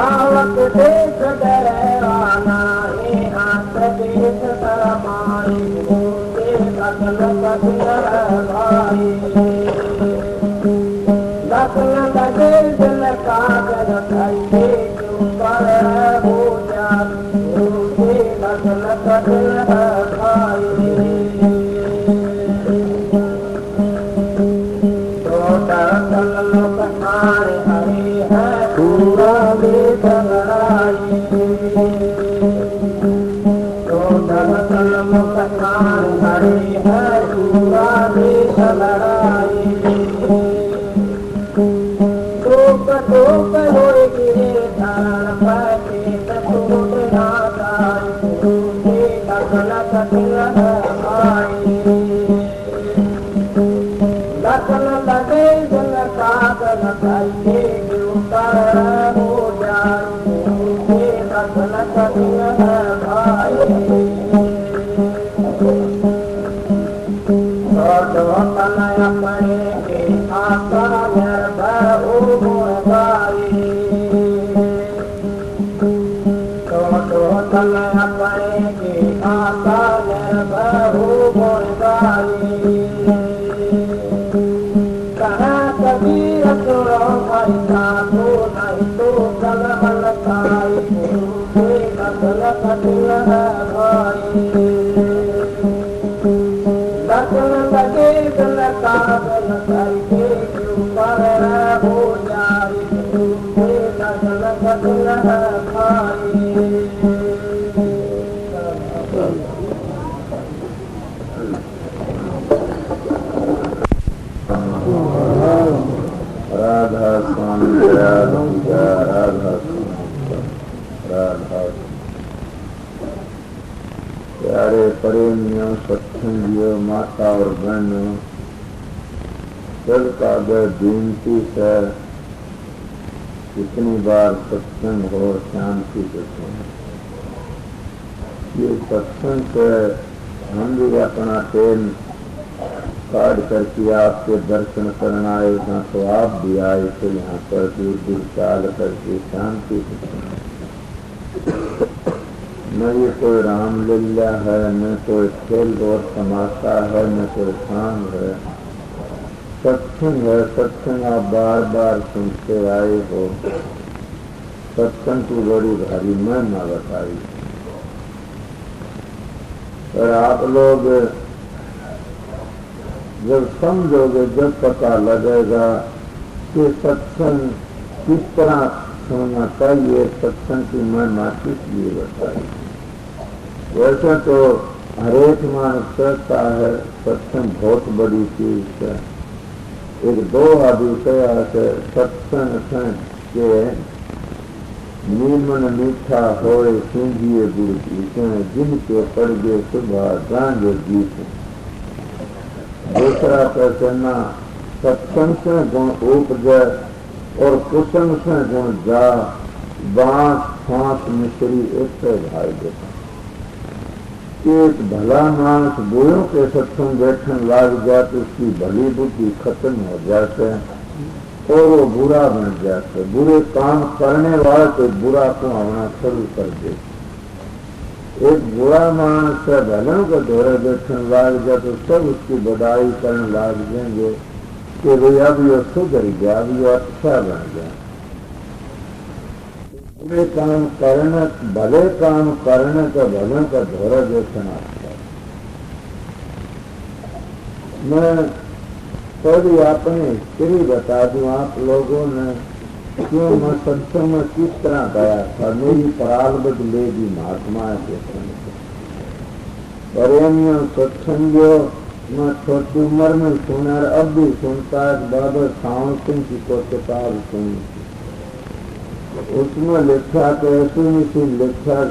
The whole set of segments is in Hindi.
आवक देश डराना है हाथ देश तरमाई मुझे दखल कदर भाई दखल लगे दिल कागज खाइए क्यों कर हो जान मुझे दखल कदर भाई तो दखल लोग मारे हरी है पूरा बेदल राई तो दखल लोग मारे हरी है पूरा बेदल राई टोक होए गिरे धारण पाके टूट ना जाए मुझे दखल कदर भाई दखल लगे दिल कागज खाइए क्यों कर हो जाए मुझे दखल कदर भाई अपने के आका निर्भय गुणकारी तल अपने के आका निर्भय गुणकारी कहा कबीर सुनो भाई साधु नहीं तो कल मलकाई मुझे दखल कदर भाई दखल लगे दिल कागज खाइए क्यों कर हो जाए मुझे दखल कदर भाई राधा स्वामी राधा राधा राधा प्यारे प्रेमियों सत्संगियों माता और बहनों जब कागज विनती से कितनी बार सत्संग और शांति से सुने ये सत्संग से हम भी अपना टेन काट करके आपके दर्शन करना आए ना तो आप भी आए तो यहाँ पर दूर दूर चाल करके शांति से सुने न ये कोई रामलीला है न कोई खेल और तमाशा है न कोई काम है सत्संग है सत्संग आप बार बार सुनते आए हो सत्संग की बड़ी भारी महिमा बताई और आप लोग जब समझोगे जब पता लगेगा कि सत्संग किस तरह सुनना चाहिए सत्संग की महिमा किस लिए बताई वैसे तो हरेक मानस कहता है सत्संग बहुत बड़ी चीज है एक दो अभिषय से सत्संग के नीमन मीठा होए सिंधिए गुड़ की जिनके पड़ गए सुबह गांजे गीत दूसरा कहना सत्संग से गुण उपजय और कुसंग से गुण जा बांस फांस मिश्री एक भाई देता एक भला मानस बुरों के सत्संग बैठन लाग जाए तो उसकी भली बुद्धि खत्म हो जाते और वो बुरा बन जाते बुरे काम करने वाले तो बुरा को होना शुरू कर देते एक बुरा मानस भलों के दौरे बैठने लाग जाए तो सब उसकी बड़ाई करने लाग जाएंगे कि भाई अब ये सुधर गया अब ये अच्छा बन गया बुरे काम करने भले काम करने का भलों का दौरा देखना अच्छा मैं थोड़ी अपनी हिस्ट्री बता दूं आप लोगों ने क्यों मैं सत्संग में किस तरह गया था मेरी प्रारब्ध लेगी महात्मा के संग प्रेमियों सत्संगियों मैं छोटी उम्र में सुना अब भी सुनता है बाबा सावन सिंह की को किताब सुनी उसमें लिखा तो ऐसी नहीं लिखा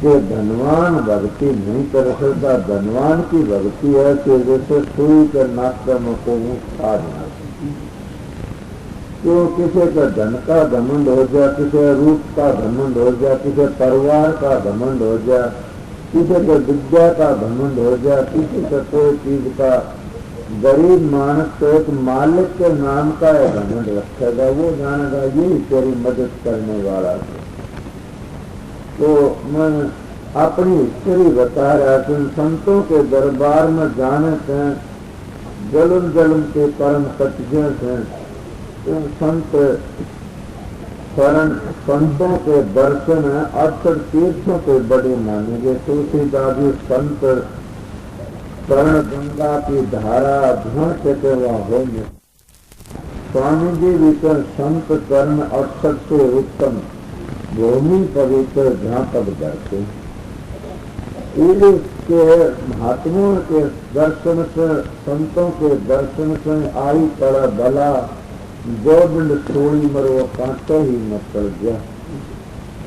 कि धनवान भक्ति नहीं कर सकता धनवान की भक्ति है कि जैसे सुई के नाश्ता में को खा देना क्यों किसी का धन का घमंड हो जाए किसी रूप का घमंड हो जाए किसी परिवार का घमंड हो जाए किसी को विद्या का घमंड हो जाए किसी का कोई चीज का गरीब मानस तो एक मालिक के नाम का है घमंड रखेगा, वो जानेगा यही तेरी मदद करने वाला है। तो मैं अपनी हिस्ट्री बता रहा कि संतों के दरबार में जाने से जलम जलम के परम सत्य से संत शरण संतों के दर्शन 68 तीर्थों के बड़े मानेंगे। तुलसीदास जी संत शरण गंगा की धारा ध्वं के वहाँ होंगे। स्वामी जी भी तो संत कर्म 68 से उत्तम भूमि पवित्र जहाँ तक जाते के महात्माओं के दर्शन से संतों के दर्शन से आई पड़ा भला जो दंड छोड़ी मरो कांटे ही न पड़ गया।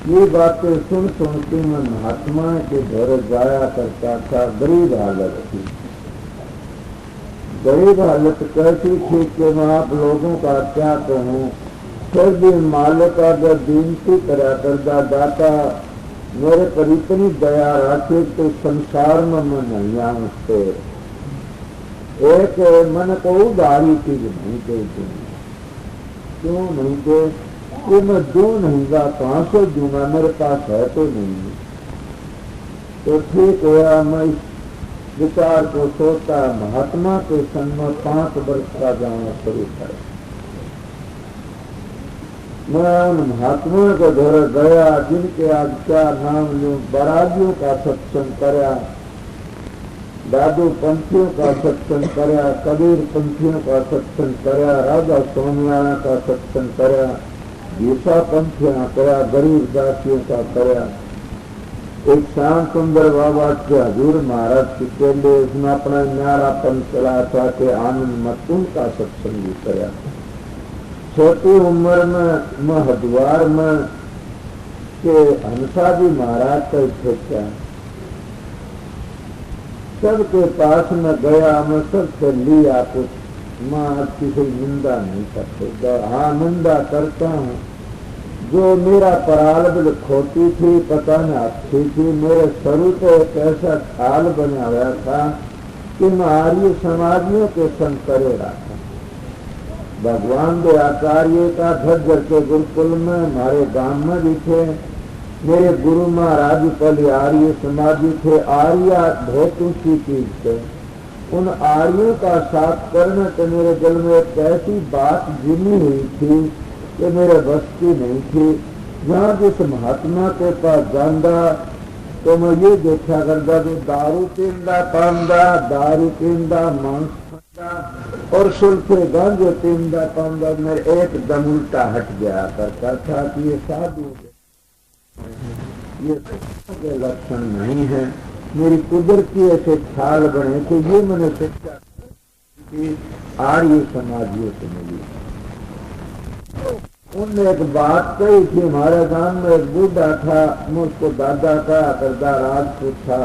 ये बातें सुन के मैं महात्मा के घर जाया करता था। गरीब हालत थी, गरीब हालत कैसी थी कि मैं आप लोगों का क्या कहूँ। फिर भी मालिक अगर विनती करा करदा दाता मेरे पर इतनी दया रखे तो संसार में मैं नहीं आऊँ। एक मन को उधारी चीज नहीं देती, क्यों नहीं दे कि मैं दू नहीं गा, कहाँ से दूंगा, मेरे पास है तो नहीं। तो ठीक हुआ, मैं इस विचार को सोचता महात्मा के संग में 5 वर्ष का जाना शुरू कर। मैं उन महात्माओं के घर गया जिनके आज क्या नाम लूं। बराजियों का सत्संग कराया, दादू पंथियों का सत्संग कराया, कबीर पंथियों का सत्संग कराया, राजा स्वामियारा का सत्संग कराया, गीसा पंथियां कराया, गरीब दासियों का कराया। एक श्याम सुंदर बाबा के हजूर महाराज की केले उसने अपना न्यारापन चला था कि आनंद मत उनका सत्संग भी कराया। छोटी उम्र में मैं हरिद्वार में के हंसा जी महाराज का ठेका सबके पास में गया, मैं सबसे लिया कुछ। मैं आज किसी निंदा नहीं करते, हाँ निंदा करता हूँ। जो मेरा प्रारब्ध खोटी थी पता न अच्छी थी। मेरे शुरू से एक ऐसा ख्याल बना हुआ था कि मैं आर्य समाजियों के संग करे रहा। भगवान दे आचार्य का झज्जर के गुरुकुल में हमारे गांव में भी थे। मेरे गुरु महाराज पहले आर्य समाजी थे। आर्य बहुत ऊंची चीज थे। उन आर्यों का साथ करने तो मेरे दिल में एक ऐसी बात जिमी हुई थी कि मेरे बस की नहीं थी। जहाँ जिस महात्मा के पास जाना तो मैं ये देखा करता कि दारू पींदा पांदा, दारू पींदा मांस और सुल्फे गांजे पींदा पांदा। मेरे एकदम उल्टा हट गया करता था कि ये साधु ये के लक्षण नहीं है। मेरी कुदरती ऐसे ख्याल बने कि ये मैंने शिक्षा कि आर्य समाजियों से मिली। उनने एक बात कही थी, हमारे गांव में एक बूढ़ा था, मुझको दादा का करदा राजपूत था।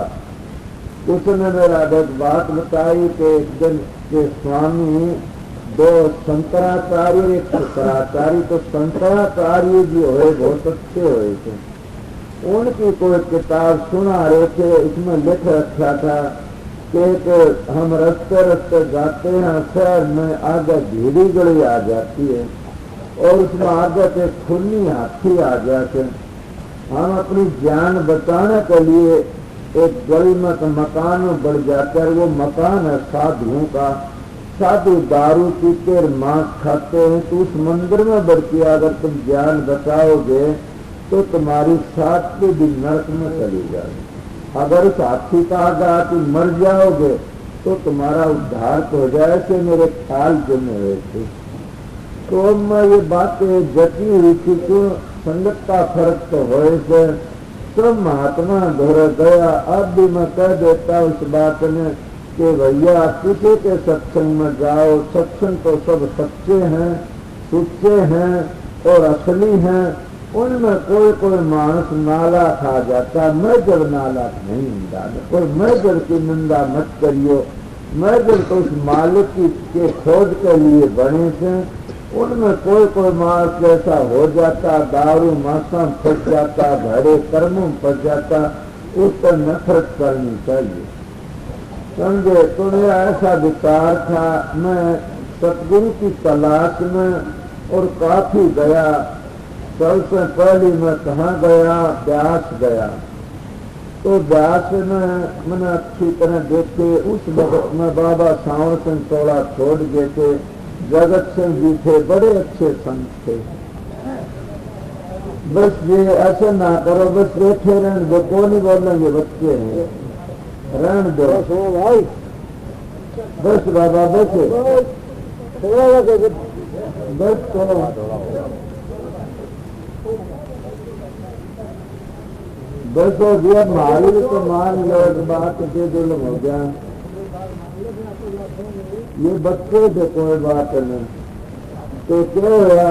उसने मेरा एक बात बताई कि एक दिन के स्वामी 2 शंकराचार्य एक शुक्राचार्य, तो शंकराचार्य जी हुए बहुत अच्छे हुए थे। उनकी कोई किताब सुना रहे थे, इसमें लिख रखा था कि हम रस्ते रस्ते जाते हैं, शहर में आगे भीड़ी गली आ जाती है और उसमें आगे से खुली हाथी आ जाते। हम अपनी जान बचाने के लिए एक गली में तो मकान में बढ़ जाता है। वो मकान है साधुओं का। साधु दारू पीते मांस खाते हैं। तो उस मंदिर में बढ़ के अगर तुम ज्ञान बचाओगे तो तुम्हारी 7 दिन नरक में चली जाएगी। अगर उस हाथी का आगा तुम मर जाओगे तो तुम्हारा उद्धार तो हो जाए। कि मेरे ख्याल जमे हुए थे। तो मैं ये बातें जती हुई थी कि संगत का फर्क तो हो से सब महात्मा घर गया। अब भी मैं कह देता उस बात में कि भैया किसी के सत्संग में जाओ, सत्संग तो सब सच्चे हैं, सच्चे हैं और असली हैं। उनमें कोई कोई मानस नाला खा जाता। मैं जब नाला नहीं निंदा और मैं जब की निंदा मत करियो। मैं जब तो उस मालिक के खोज के लिए बने थे। उनमें कोई कोई मानस ऐसा हो जाता, दारू मांसा में फंस जाता, भरे कर्मों में फंस जाता। उस पर नफरत करनी चाहिए। समझे। तो मेरा ऐसा विचार था, मैं सतगुरु की तलाश में और काफी गया। सबसे पहले मैं कहाँ गया, व्यास गया। तो व्यास में मैंने अच्छी तरह देखे। उस वक्त में बाबा सावण सिंह तोड़ा छोड़ गए थे, जगत सिंह जी थे, बड़े अच्छे संत थे। बस ये ऐसे ना करो, बस बैठे रहने दो, कौन नहीं बोलेंगे, बच्चे हैं, रहने दो भाई, बस बाबा बस बस बस हो गया। मारी तो मान लो, बात के दिल हो गया। ये बच्चे थे, कोई बात नहीं। तो क्या हुआ,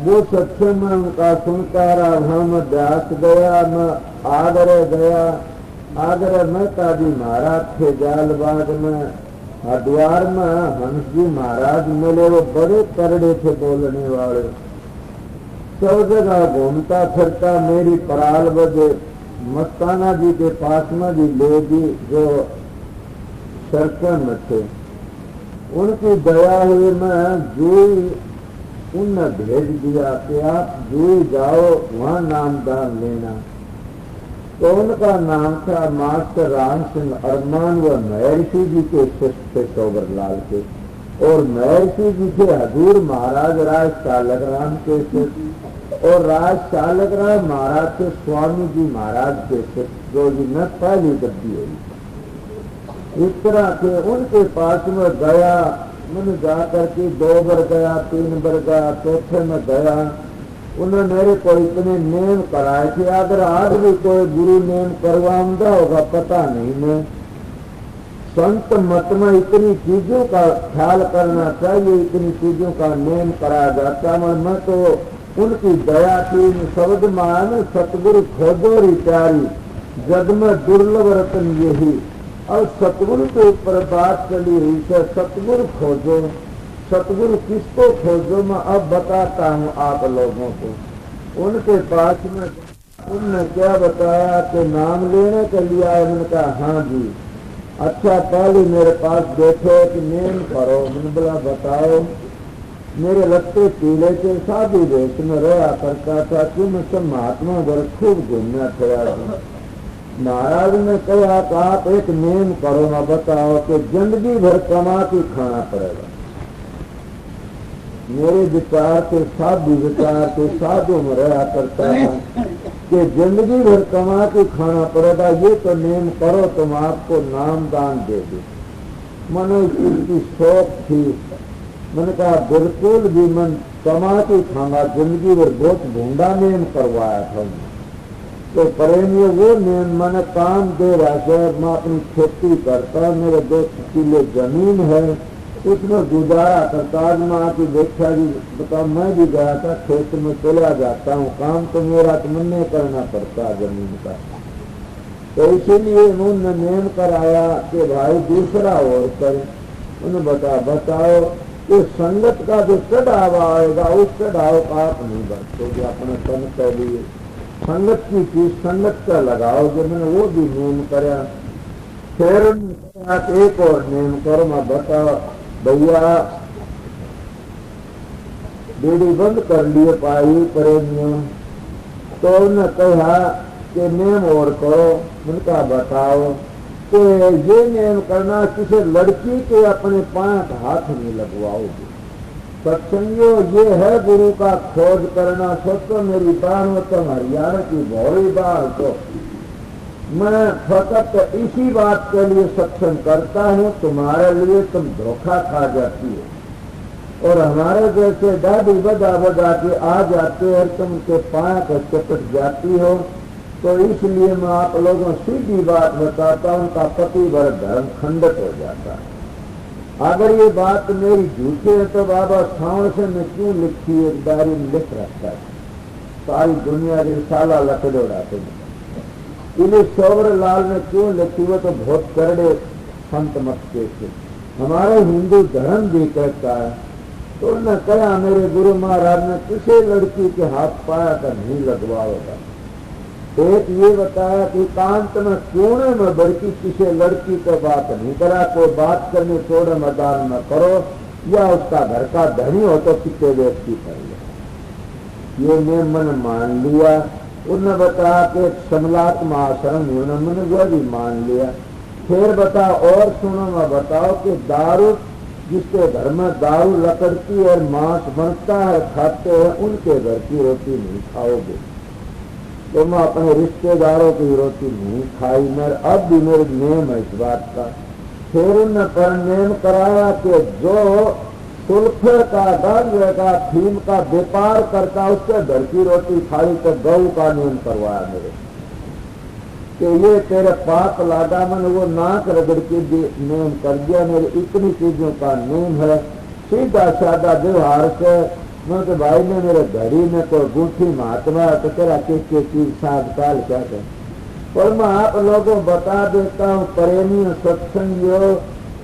वो सत्संग में उनका सुनता रहा। हम व्यास गया, मैं आगरे गया। आगरे में काजी महाराज थे, जालबाग में, हरिद्वार में हंस जी महाराज मिले। वो बड़े करड़े थे बोलने वाले। सब जगह घूमता फिरता मेरी पराल बजे मस्ताना जी के पास में भी ले दी, जो सरकन में थे। उनकी दया हुई, मैं जोई उनने भेज दिया कि आप जोई जाओ, वहां नामदान लेना। तो उनका नाम था मास्टर राम सिंह अरमान। व महर्षि जी के शिष्य थे, सोबर लाल के। और महर्षि जी थे हजूर महाराज राज चालक राम के शिष्य, और राज चालक राम महाराज के स्वामी जी महाराज के शिष्य, जो जी न पहली गद्दी हुई। इस तरह के उनके पास में गया। मैंने जाकर के 2 बार गया, 3 बार गया, चौथे में गया। उन्होंने मेरे को इतने नेम कराए थे। अगर आज भी कोई गुरु नेम करवाऊंगा होगा पता नहीं। मैं संत मत में इतनी चीजों का ख्याल करना चाहिए, इतनी चीजों का नेम कराया जाता। मैं तो उनकी दया की शब्द मान, सतगुरु खोजो री प्यारी, जग में दुर्लभ रतन यही। और सतगुरु के ऊपर बात चली हुई है, सतगुरु खोजो। सतगुरु किसको खोजो, मैं अब बताता हूँ आप लोगों को। उनके पास में उनने क्या बताया कि नाम लेने के लिए आए। मैंने कहा हाँ जी। अच्छा, पहले मेरे पास बैठो कि नेम करो। मैंने बोला बताओ। मेरे लगते पीले के साधु देश में रहा करता था कि मैं सब महात्मा वर्ग खूब घूमना फिरा। महाराज ने कहा कि आप एक नेम करो ना, बताओ कि जिंदगी भर कमा के खाना पड़ेगा। मेरे विचार के साधु विचार के साधु में रहा करता था कि जिंदगी भर कमा के खाना पड़ेगा। ये तो नेम करो, तुम आपको नाम दान दे दो। मनो इसकी शौक थी। मैंने कहा बिल्कुल भी मन कमा के खाना, जिंदगी भर बहुत भूडा नेम करवाया था। तो प्रेमियों वो नेम मैंने काम दे रहा है। मैं अपनी खेती करता, मेरे 2 किले जमीन है, उसमें गुजारा करता। आज मैं आके देखा जी, बताओ, मैं भी गया था खेत में, चला जाता हूँ। काम तो मेरा तो मन नहीं करना पड़ता जमीन का। तो इसीलिए उन्होंने नेम कराया कि भाई दूसरा और कर। उन्हें बताओ कि संगत का जो चढ़ावा आएगा, उस चढ़ाव का आप नहीं बरतोगे अपने तन के लिए। संगत की चीज संगत का लगाओ। जो मैंने वो भी नेम कराया। फिर एक और नेम करो। मैं बताओ भैया, बीड़ी बंद कर लिए पाई प्रेमियों। तो उन्होंने कहा कि नेम और करो। मैंने कहा बताओ कि ये नेम करना किसी लड़की के अपने 5 हाथ में लगवाओगे। सत्संगियों, ये है गुरु का खोज करना। सोचो मेरी बार में तो हरियाणा की भौरी बार को मैं फकत इसी बात के लिए सत्संग करता हूँ, तुम्हारे लिए तुम धोखा खा जाती हो। और हमारे जैसे दादी बजा के आ जाते और तुम के पाया को चपट जाती हो। तो इसलिए मैं आप लोगों सीधी बात बताता हूँ, उनका पति भर धर्म खंडित हो जाता है। अगर ये बात मेरी झूठी है तो बाबा सावण से मैं क्यों लिखी, एक डायरी में लिख रखता है। सारी दुनिया के साला लकड़े उड़ाते हैं। इन्हें सोबर लाल ने क्यों लिखी, वो तो बहुत करड़े संत मत के थे। हमारा हिंदू धर्म भी कहता है। तो उन्होंने कहा मेरे गुरु महाराज ने किसी लड़की के हाथ पाया कर नहीं लगवाओगा। एक ये बताया कि एकांत में कोने में बड़की किसी लड़की को बात नहीं करा, कोई बात करने छोड़े मैदान में करो, या उसका घर का धनी हो तो कितने व्यक्ति कर ले। ये मैं मन मान लिया। उन्होंने बताया कि समलात्म आश्रम मैंने वो भी मान लिया। फिर बताओ और सुनो, मैं बताओ कि दारू, जिसके घर में दारू लकड़ती और मांस बनता है खाते हैं, उनके घर की रोटी नहीं खाओगे। तो मैं अपने रिश्तेदारों की रोटी नहीं खाई। मेरे अब भी मेरे नेम है इस बात का। फिर उन्होंने पर नेम कराया कि जो सुल्फे का, गांजे का, फीम का व्यापार करता उसके घर की रोटी खाई, तो गौ का नेम करवाया मेरे कि ये तेरे पाप लादा। मैंने वो नाक रगड़ के नेम कर दिया। मेरे इतनी चीजों का नेम है, सीधा साधा व्यवहार से। मैं तो भाई ने मेरे घड़ी में कोई गुंठी महात्मा तो तेरा के चीज सात काल क्या कर। पर मैं आप लोगों बता देता हूँ प्रेमी सत्संगियों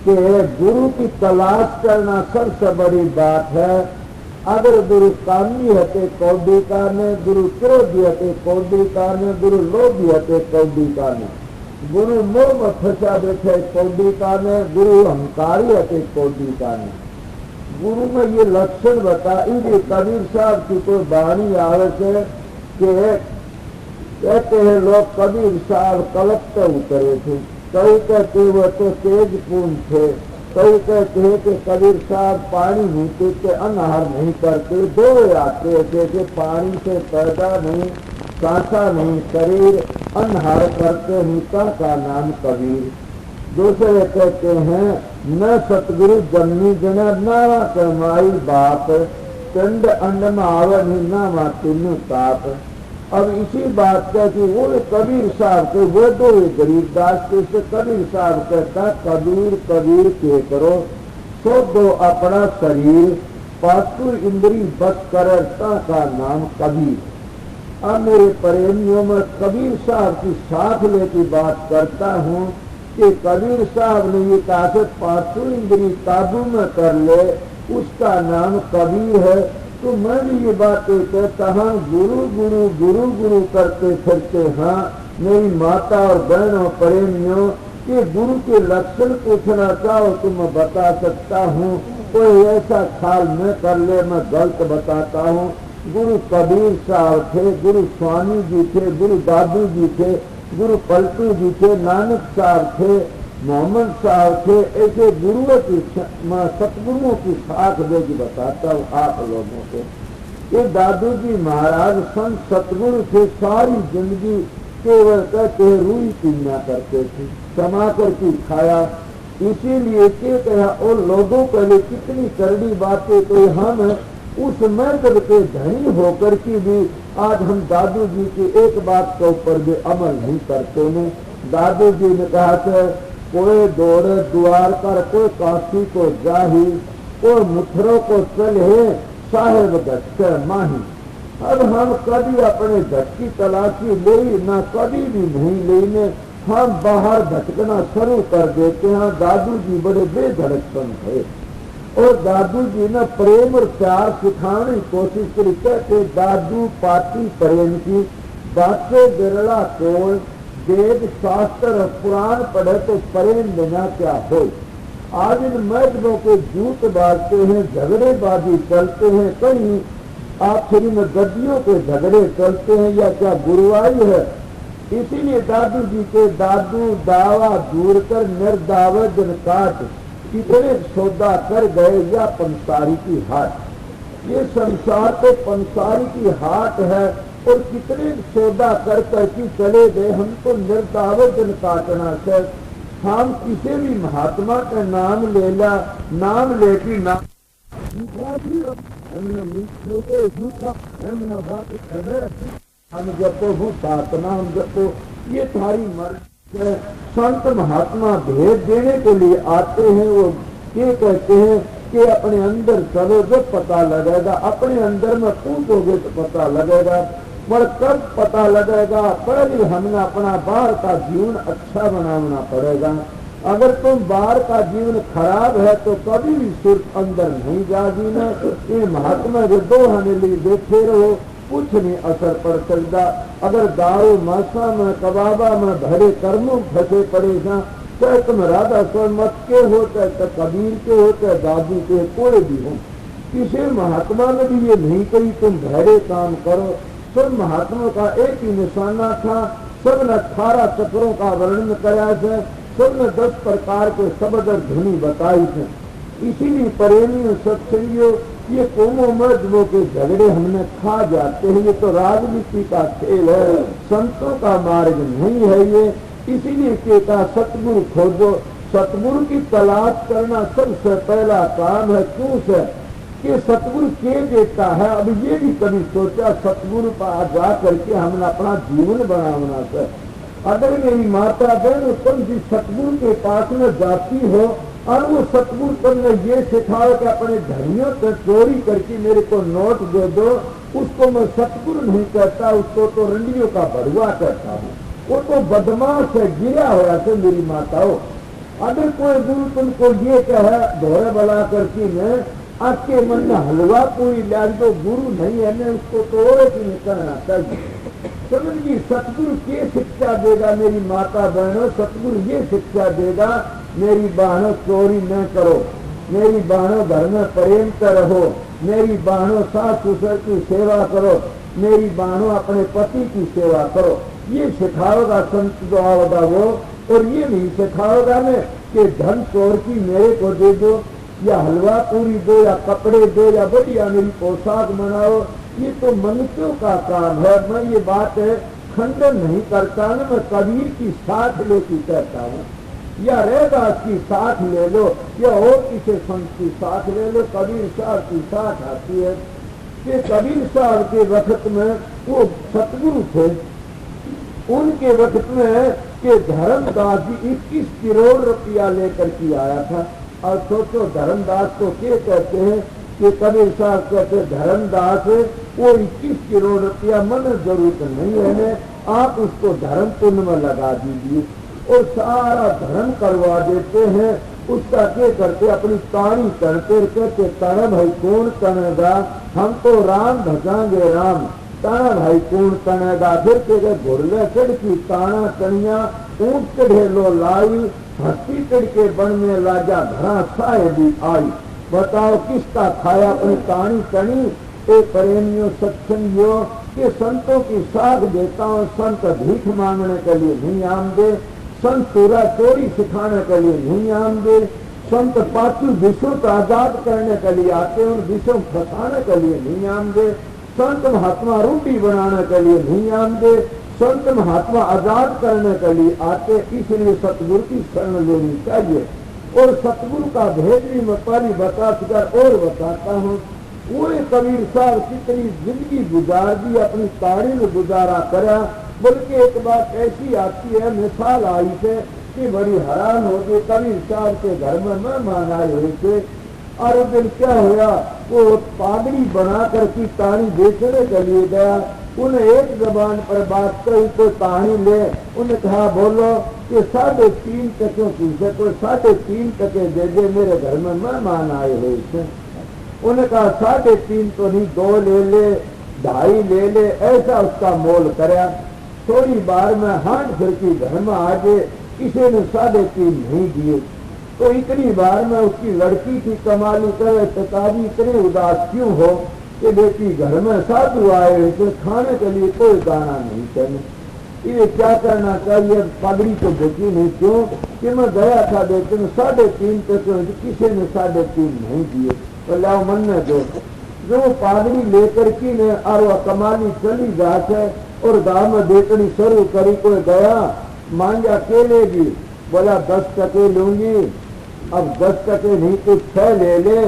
कि गुरु की तलाश करना सबसे बड़ी बात है। अगर गुरु कामी हते कौडी कारने, गुरु क्रोधी हते कौडी कारने, गुरु लोभी हते कौडी कारने, गुरु मोह में फंसा बैठे कौडी कारने, गुरु अहंकारी हते कौडी कारने। गुरु में ये लक्षण बता। ये कबीर साहब की कोई वाणी आवे से कि कहते हैं लोग कबीर साहब कलप तो उतरे थे, कई कहते वो तो तेज पूर्ण थे, कई कहते हैं कि कबीर साहब पानी नहीं पीते, अनहार नहीं करते, दो आते थे कि पानी से पैदा नहीं, कांसा नहीं शरीर, अनहार करते नहीं, का नाम कबीर। दूसरे कहते हैं न सतगुरु जन्मी जना नावा कमाई बाप, चंड अंड में आवनी ना मातिनु ताप। अब इसी बात का कि वो कबीर साहब के वो दो गरीबदास के से कबीर साहब कहता कबीर कबीर के करो सो दो अपना शरीर, पासुर इंद्री बस करता का नाम कबीर। अब मेरे प्रेमियों में कबीर साहब की साथ लेके बात करता हूँ कि कबीर साहब ने ये कहा कि पांचों इंद्री काबू में कर ले, उसका नाम कबीर है। तो मैं भी ये बात कहता हाँ, गुरु गुरु गुरु गुरु करते फिरते। हाँ मेरी माता और बहनों प्रेमियों के गुरु के लक्षण पूछना चाहो तो मैं बता सकता हूँ। कोई ऐसा ख्याल न कर ले मैं गलत बताता हूँ। गुरु कबीर साहब थे, गुरु स्वामी जी थे, गुरु दादू जी थे, गुरु पलटू जी थे, नानक साहब थे, मोहम्मद साहब थे। ऐसे गुरुओं की सतगुरुओं की साख देगी बताता हूँ आप लोगों को। ये दादू जी महाराज संत सतगुरु थे, सारी जिंदगी केवल कहते रुई पीना करते थे, समा कर की खाया। इसीलिए के कहा और लोगों के लिए कितनी करड़ी बातें तो हम उस मर्द के धनी होकर की भी आज हम दादू जी की एक बात के ऊपर भी अमल नहीं करते हैं। दादू जी ने कहा कि कोई दौड़े द्वार पर, कोई काशी को जाही, कोई मुथरों को चले साहेब गट्टे माही। अब हम कभी अपने घट की तलाशी ले ना कभी भी नहीं लेने, हम बाहर भटकना शुरू कर देते हैं। दादू जी बड़े बेधड़क संत थे और दादू जी ने प्रेम और प्यार सिखाने की कोशिश करी। कहते दादू पाती प्रेम की बातें बिरला कोल, वेद शास्त्र और पुराण पढ़े तो प्रेम बिना क्या हो। आज इन मर्दों के जूत बाजते हैं, झगड़ेबाजी चलते हैं, कहीं आखिरी में गद्दियों के झगड़े चलते हैं या क्या गुरुवाई है। इसीलिए दादू जी के दादू दावा दूर कर निर्दाव जन काट, कितने सौदा कर गए या पंसारी की हाट। ये संसार तो पंसारी की हाट है और कितने सौदा कर करके चले गए। हमको निर्दाव जन काटना से हम किसी भी महात्मा का नाम लेला, नाम लेके नाम हम जपो हूँ सातना, हम जपो ये थारी मर्ज है। संत महात्मा भेद देने के लिए आते हैं। वो ये कहते हैं कि अपने अंदर चलो जो पता लगेगा, अपने अंदर में पूछोगे तो पता लगेगा। पर कब पता लगेगा? पहले हमें अपना बाहर का जीवन अच्छा बनाना पड़ेगा। अगर तुम बाहर का जीवन खराब है तो कभी भी सिर्फ अंदर नहीं जागी ना। ये महात्मा जो दो हमें लिए बैठे रहो, कुछ नहीं असर पड़ सकता। अगर दारू मासा में कबाबा में भरे कर्मों फंसे पड़ेगा, चाहे तुम राधा स्वयं के हो, चाहे कबीर के हो, चाहे दादू के, कोई भी हो, किसी महात्मा ने भी ये नहीं कही तुम भरे काम करो। सब महात्मा का एक ही निशाना था, सब ने 18 चक्रों का वर्णन कराया था, सब ने 10 प्रकार के शब्द और ध्वनि बताई थे। इसीलिए प्रेमियों सत्संगियों, ये कोमो मर्दों के झगड़े हमने खा जाते हैं, ये तो राजनीति का खेल है, संतों का मार्ग नहीं है ये। इसीलिए कहता सतगुरु खोजो, सतगुरु की तलाश करना सबसे पहला काम है। क्यों से कि सतगुरु के देता है। अब ये भी कभी सोचा सतगुरु पास जा करके हमने अपना जीवन बनाना है। अगर मेरी माता बहन तुम जिस सतगुरु के पास में जाती हो और वो सतगुरु तुमने ये सिखाओ कि अपने धनियों से चोरी करके मेरे को नोट दे दो, उसको मैं सतगुरु नहीं कहता, उसको तो रंडियों का बड़ुआ कहता हूँ। वो तो बदमाश है, गिरा हुआ से मेरी माताओं। अगर कोई गुरु तुमको ये कहे धोरे बला करके मैं आपके मन में हलवा पूरी ला दो, गुरु नहीं है, मैं उसको तोड़े की नहीं करना चाहिए। समझिए सतगुरु ये शिक्षा देगा मेरी माता बहनों, सतगुरु ये शिक्षा देगा मेरी बहनों चोरी न करो, मेरी बहनों घर में प्रेम से रहो, मेरी बहनों सास ससुर की सेवा करो, मेरी बहनों अपने पति की सेवा करो। ये सिखाओगा संत होगा वो, और ये नहीं सिखाओगा मैं कि धन चोर की मेरे को दे दो, या हलवा पूरी दो, या कपड़े दो, या बढ़िया मेरी पोशाक बनाओ। ये तो मनुष्यों का काम है। मैं ये बात खंडन नहीं करता ना, मैं कबीर की साथ लेके कहता हूँ, या रैदास की साथ ले लो, या और किसी संत की साथ ले लो। कबीर साहब की साथ आती है कि कबीर साहब के वक्त में वो सतगुरु थे, उनके वक्त में कि धर्मदास जी 21 करोड़ रुपया लेकर के आया था। और सोचो धर्मदास को क्या कहते हैं कि कबीर साहब कहते धर्मदास वो 21 करोड़ रुपया मन जरूरत नहीं है, आप उसको धर्म पुण्य में लगा दीजिए और सारा धर्म करवा देते हैं। उसका क्या करते अपनी ताड़ी करते कहते तारा भाई कौन तनेगा, हम तो राम भजाएंगे राम, ताना भाई कौन तनेगा। फिर के घुरले चढ़ की ताना तनिया ऊंट चढ़े लो लाई, हस्ती चढ़ के बन में लाजा घरा साए भी आई। बताओ किसका खाया अपनी तानी तनी। एक प्रेमियों सत्संगियों के संतों की साख देता हूँ, संत भीख मांगने के लिए नहीं आमदे, संत चोरा चोरी सिखाने के लिए नहीं आमदे, संत पाचू विषयों को आजाद करने के लिए आते हैं, उन विषयों फंसाने के लिए नहीं आमदे, संत महात्मा रोटी बनाने के लिए नहीं आमदे, संत महात्मा आजाद करने के लिए आते। इसलिए सतगुरु की शरण लेनी चाहिए। और सतगुरु का भेद भी मैं पहले बता चुका और बताता हूँ। पूरे कबीर साहब कितनी जिंदगी गुजार दी, अपनी ताड़ी में गुजारा करा। बल्कि एक बात ऐसी आती है, मिसाल आई थे कि बड़ी हैरान हो गई। कबीर साहब के घर में मेहमान आए हुए थे और उस दिन क्या हुआ, वो पागड़ी बना कर की ताड़ी बेचने के लिए गया। उन्हें एक जबान पर बात कही, कोई कहानी ले, उन्हें कहा बोलो कि 3.5 टके पूछे, कोई 3.5 टके दे दे, मेरे घर में मेहमान आए हुए थे। उन्हें कहा 3.5 तो नहीं, 2 ले ले, 2.5 ले ले, ऐसा उसका मोल कराया। थोड़ी बार में हाथ फिर की घर में आ गए, किसी ने 3.5 नहीं दिए। तो इतनी बार में उसकी लड़की की कमाली करे, पिताजी इतने उदास क्यों हो कि बेटी घर में साधु आए हुए थे, खाने के लिए कोई दाना नहीं चाहिए, ये क्या करना चाहिए। पगड़ी तो बेटी नहीं, क्यों कि मैं गया था बेटे 3.5 तक, किसी ने 3.5 नहीं दिए। तो लाओ मन में दो, जो पागड़ी लेकर की ने और वह कमाली चली जाते और गाँव में बेचनी शुरू करी। कोई गया मांगा केलेगी, बोला 10 टके लूंगी। अब 10 टके नहीं तो 6 ले ले,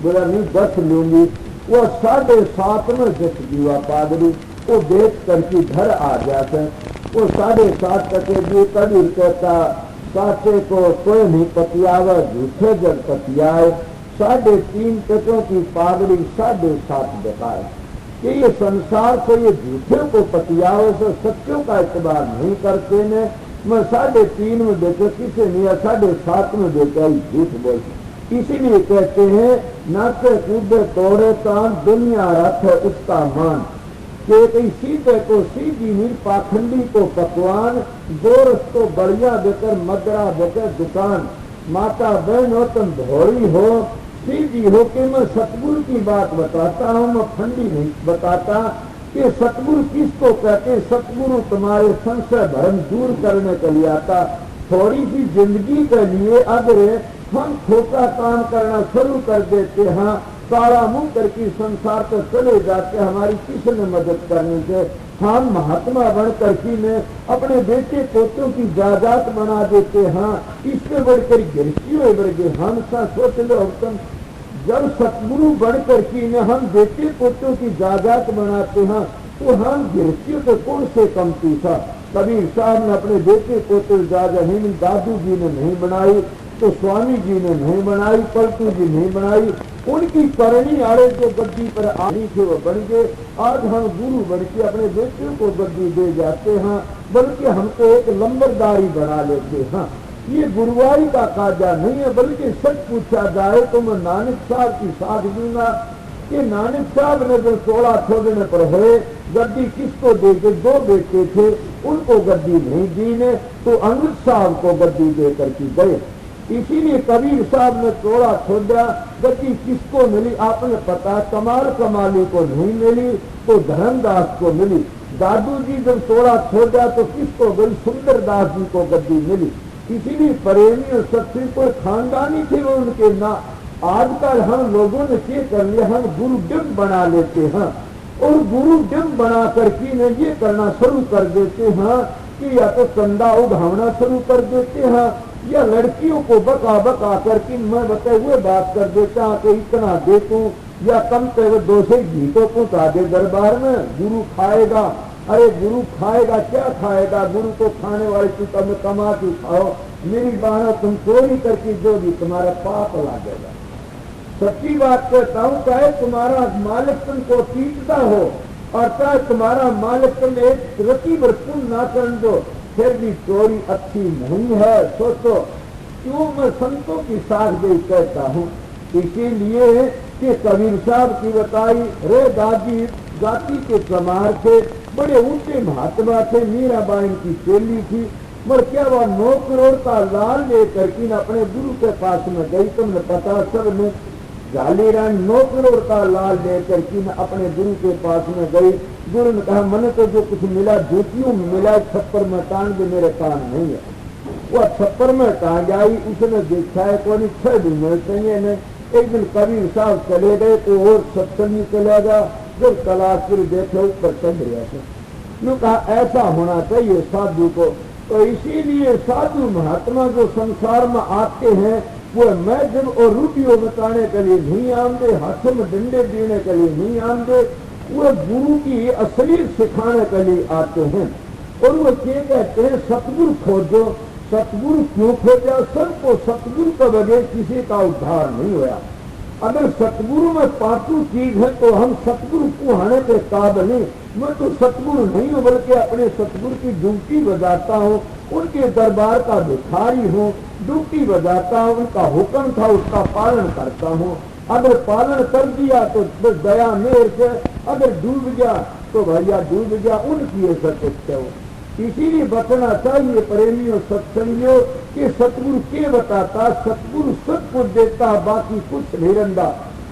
बोला नहीं 10 लूंगी। वो 7.5 में जच दिया पागड़ी, वो बेच करके घर आ जाते। वो 7.5 टके दिए। कबीर कहता साचे को कोई नहीं पतियावा, झूठे जब पतियाए। 3.5 टकों की पागड़ी 7.5 बेकार। कि ये संसार को ये झूठे को पतियावे से सच्चों का इतबार नहीं करते ने। मैं 3.5 में देते, किसी नहीं 7.5 में देता, झूठ बोलते। इसीलिए कहते हैं नाचे कूदे तोड़े तान, दुनिया रथ है उसका मान। के कई सीधे को सीधी नीर, पाखंडी को पकवान, गोरस को बढ़िया देकर मदरा देकर दुकान। माता बहन हो तुम भोली हो, सीधी हो कि मैं सतगुरु की बात बताता हूँ, मैं फंडी नहीं बताता कि सतगुरु किसको कहते। सतगुरु तुम्हारे संशय भ्रम दूर करने के लिए आता। थोड़ी सी जिंदगी के लिए अगर हम छोटा काम करना शुरू कर देते हैं, काला मुंह करके संसार पर चले जाते, हमारी किसने मदद करने से। हम महात्मा बन करके में अपने बेटे पोतों की जायदाद बना देते हैं, इससे बढ़कर गिरफ्तियों बढ़ गए। हम सा सोच लो तुम, जब सतगुरु बन करके में हम बेटे पोतों की जायदाद बनाते हैं तो हम गिरफ्तियों को कौन से कमती था। कबीर साहब ने अपने बेटे पोते जायदाद दादू जी ने नहीं बनाई, तो स्वामी जी ने नहीं बनाई, पलटू जी नहीं बनाई। उनकी करनी आड़े जो गद्दी पर आनी थे वो बन गए। आज हम गुरु बन के अपने बेटियों को गद्दी दे जाते हैं, बल्कि हमको एक लंबरदारी बना लेते हैं। ये गुरुवारी का काजा नहीं है, बल्कि सच पूछा जाए तो मैं नानक साहब की साथ दूंगा कि नानक साहब ने जो 16 छोड़ने पर हुए, गद्दी किसको दे के, 2 बेटे थे उनको गद्दी नहीं दी ने, तो अमृत साहब को गद्दी दे करके गए। इसीलिए कबीर साहब ने 16 छोड़ा, गद्दी किसको मिली आपने पता, कमाल कमाली को नहीं मिली तो धर्मदास को मिली। दादू जी जब 16 छोड़ा तो किसको मिली, सुंदरदास जी को गद्दी मिली। इसीलिए प्रेमी और सत्य को खानदानी थे वो उनके ना। आजकल हम लोगों ने क्या कर लिया, हम गुरु डिम बना लेते हैं और गुरु डिम बना करके ने ये करना शुरू कर देते हैं कि या तो चंदा उठाना शुरू कर देते हैं या लड़कियों को बका बका करके मैं बताए हुए बात कर देता कि इतना दे तू, या कम से वो 2 से घी को पहुंचा दे दरबार में, गुरु खाएगा। अरे गुरु खाएगा, क्या खाएगा, गुरु को खाने वाले तू तब कमा के खाओ, मेरी बहनों तुम चोरी करके जो भी तुम्हारा पाप लागेगा। सच्ची बात कहता हूँ, चाहे तुम्हारा मालिक तुमको पीटता हो और चाहे तुम्हारा मालिक तुम एक रति भर पुण्य ना कर दो, फिर भी चोरी अच्छी नहीं है। सोचो क्यों मैं संतों की साथ दे कहता हूँ, इसीलिए कि कबीर साहब की बताई रे दादी जाति के चमार थे, बड़े ऊंचे महात्मा थे, मीराबाई की चेली थी, मगर क्या वह 9 करोड़ का लाल लेकर के अपने गुरु के पास में गई। तुमने पता सब में झालीराम 9 करोड़ का लाल लेकर के अपने गुरु के पास में गई। गुरु ने कहा मैंने तो जो कुछ मिला जूतियों में मिला, छप्पर में टांग दे, मेरे कान नहीं है। वह छप्पर में टांग आई, उसने देखा है कौन 6 दिन मिलते हैं। एक दिन कबीर साहब चले गए तो और सत्संगी चलेगा, जब तलाश फिर देखे ऊपर चढ़ गया था। कहा ऐसा होना चाहिए साधु को। तो इसीलिए साधु महात्मा जो संसार में आते हैं वो मैं जब और रुपयों बताने के लिए नहीं आंदे, हाथों में डंडे देने के लिए नहीं आंदे, वो गुरु की असली सिखाने के लिए आते हैं। और वो क्या कहते हैं, सतगुरु खोजो। सतगुरु क्यों खोजा, सबको सतगुरु के बगैर किसी का उद्धार नहीं हुआ। अगर सतगुरु में 5 चीज है तो हम सतगुरु को आने के काबिल नहीं। मैं तो सतगुरु नहीं हूँ, बल्कि अपने सतगुरु की ड्यूटी बजाता हूँ, उनके दरबार का भिखारी हूँ, ड्यूटी बजाता हूँ, उनका हुक्म था उसका पालन करता हूँ। अगर पालन कर दिया तो बस दया मेरे से, अगर डूब गया तो भैया डूब गया, उनकी सत्य हो। इसीलिए बचना चाहिए प्रेमियों सत्संगियों कि सतगुरु के बताता, सतगुरु सब कुछ देता, बाकी कुछ नहीं रंदा।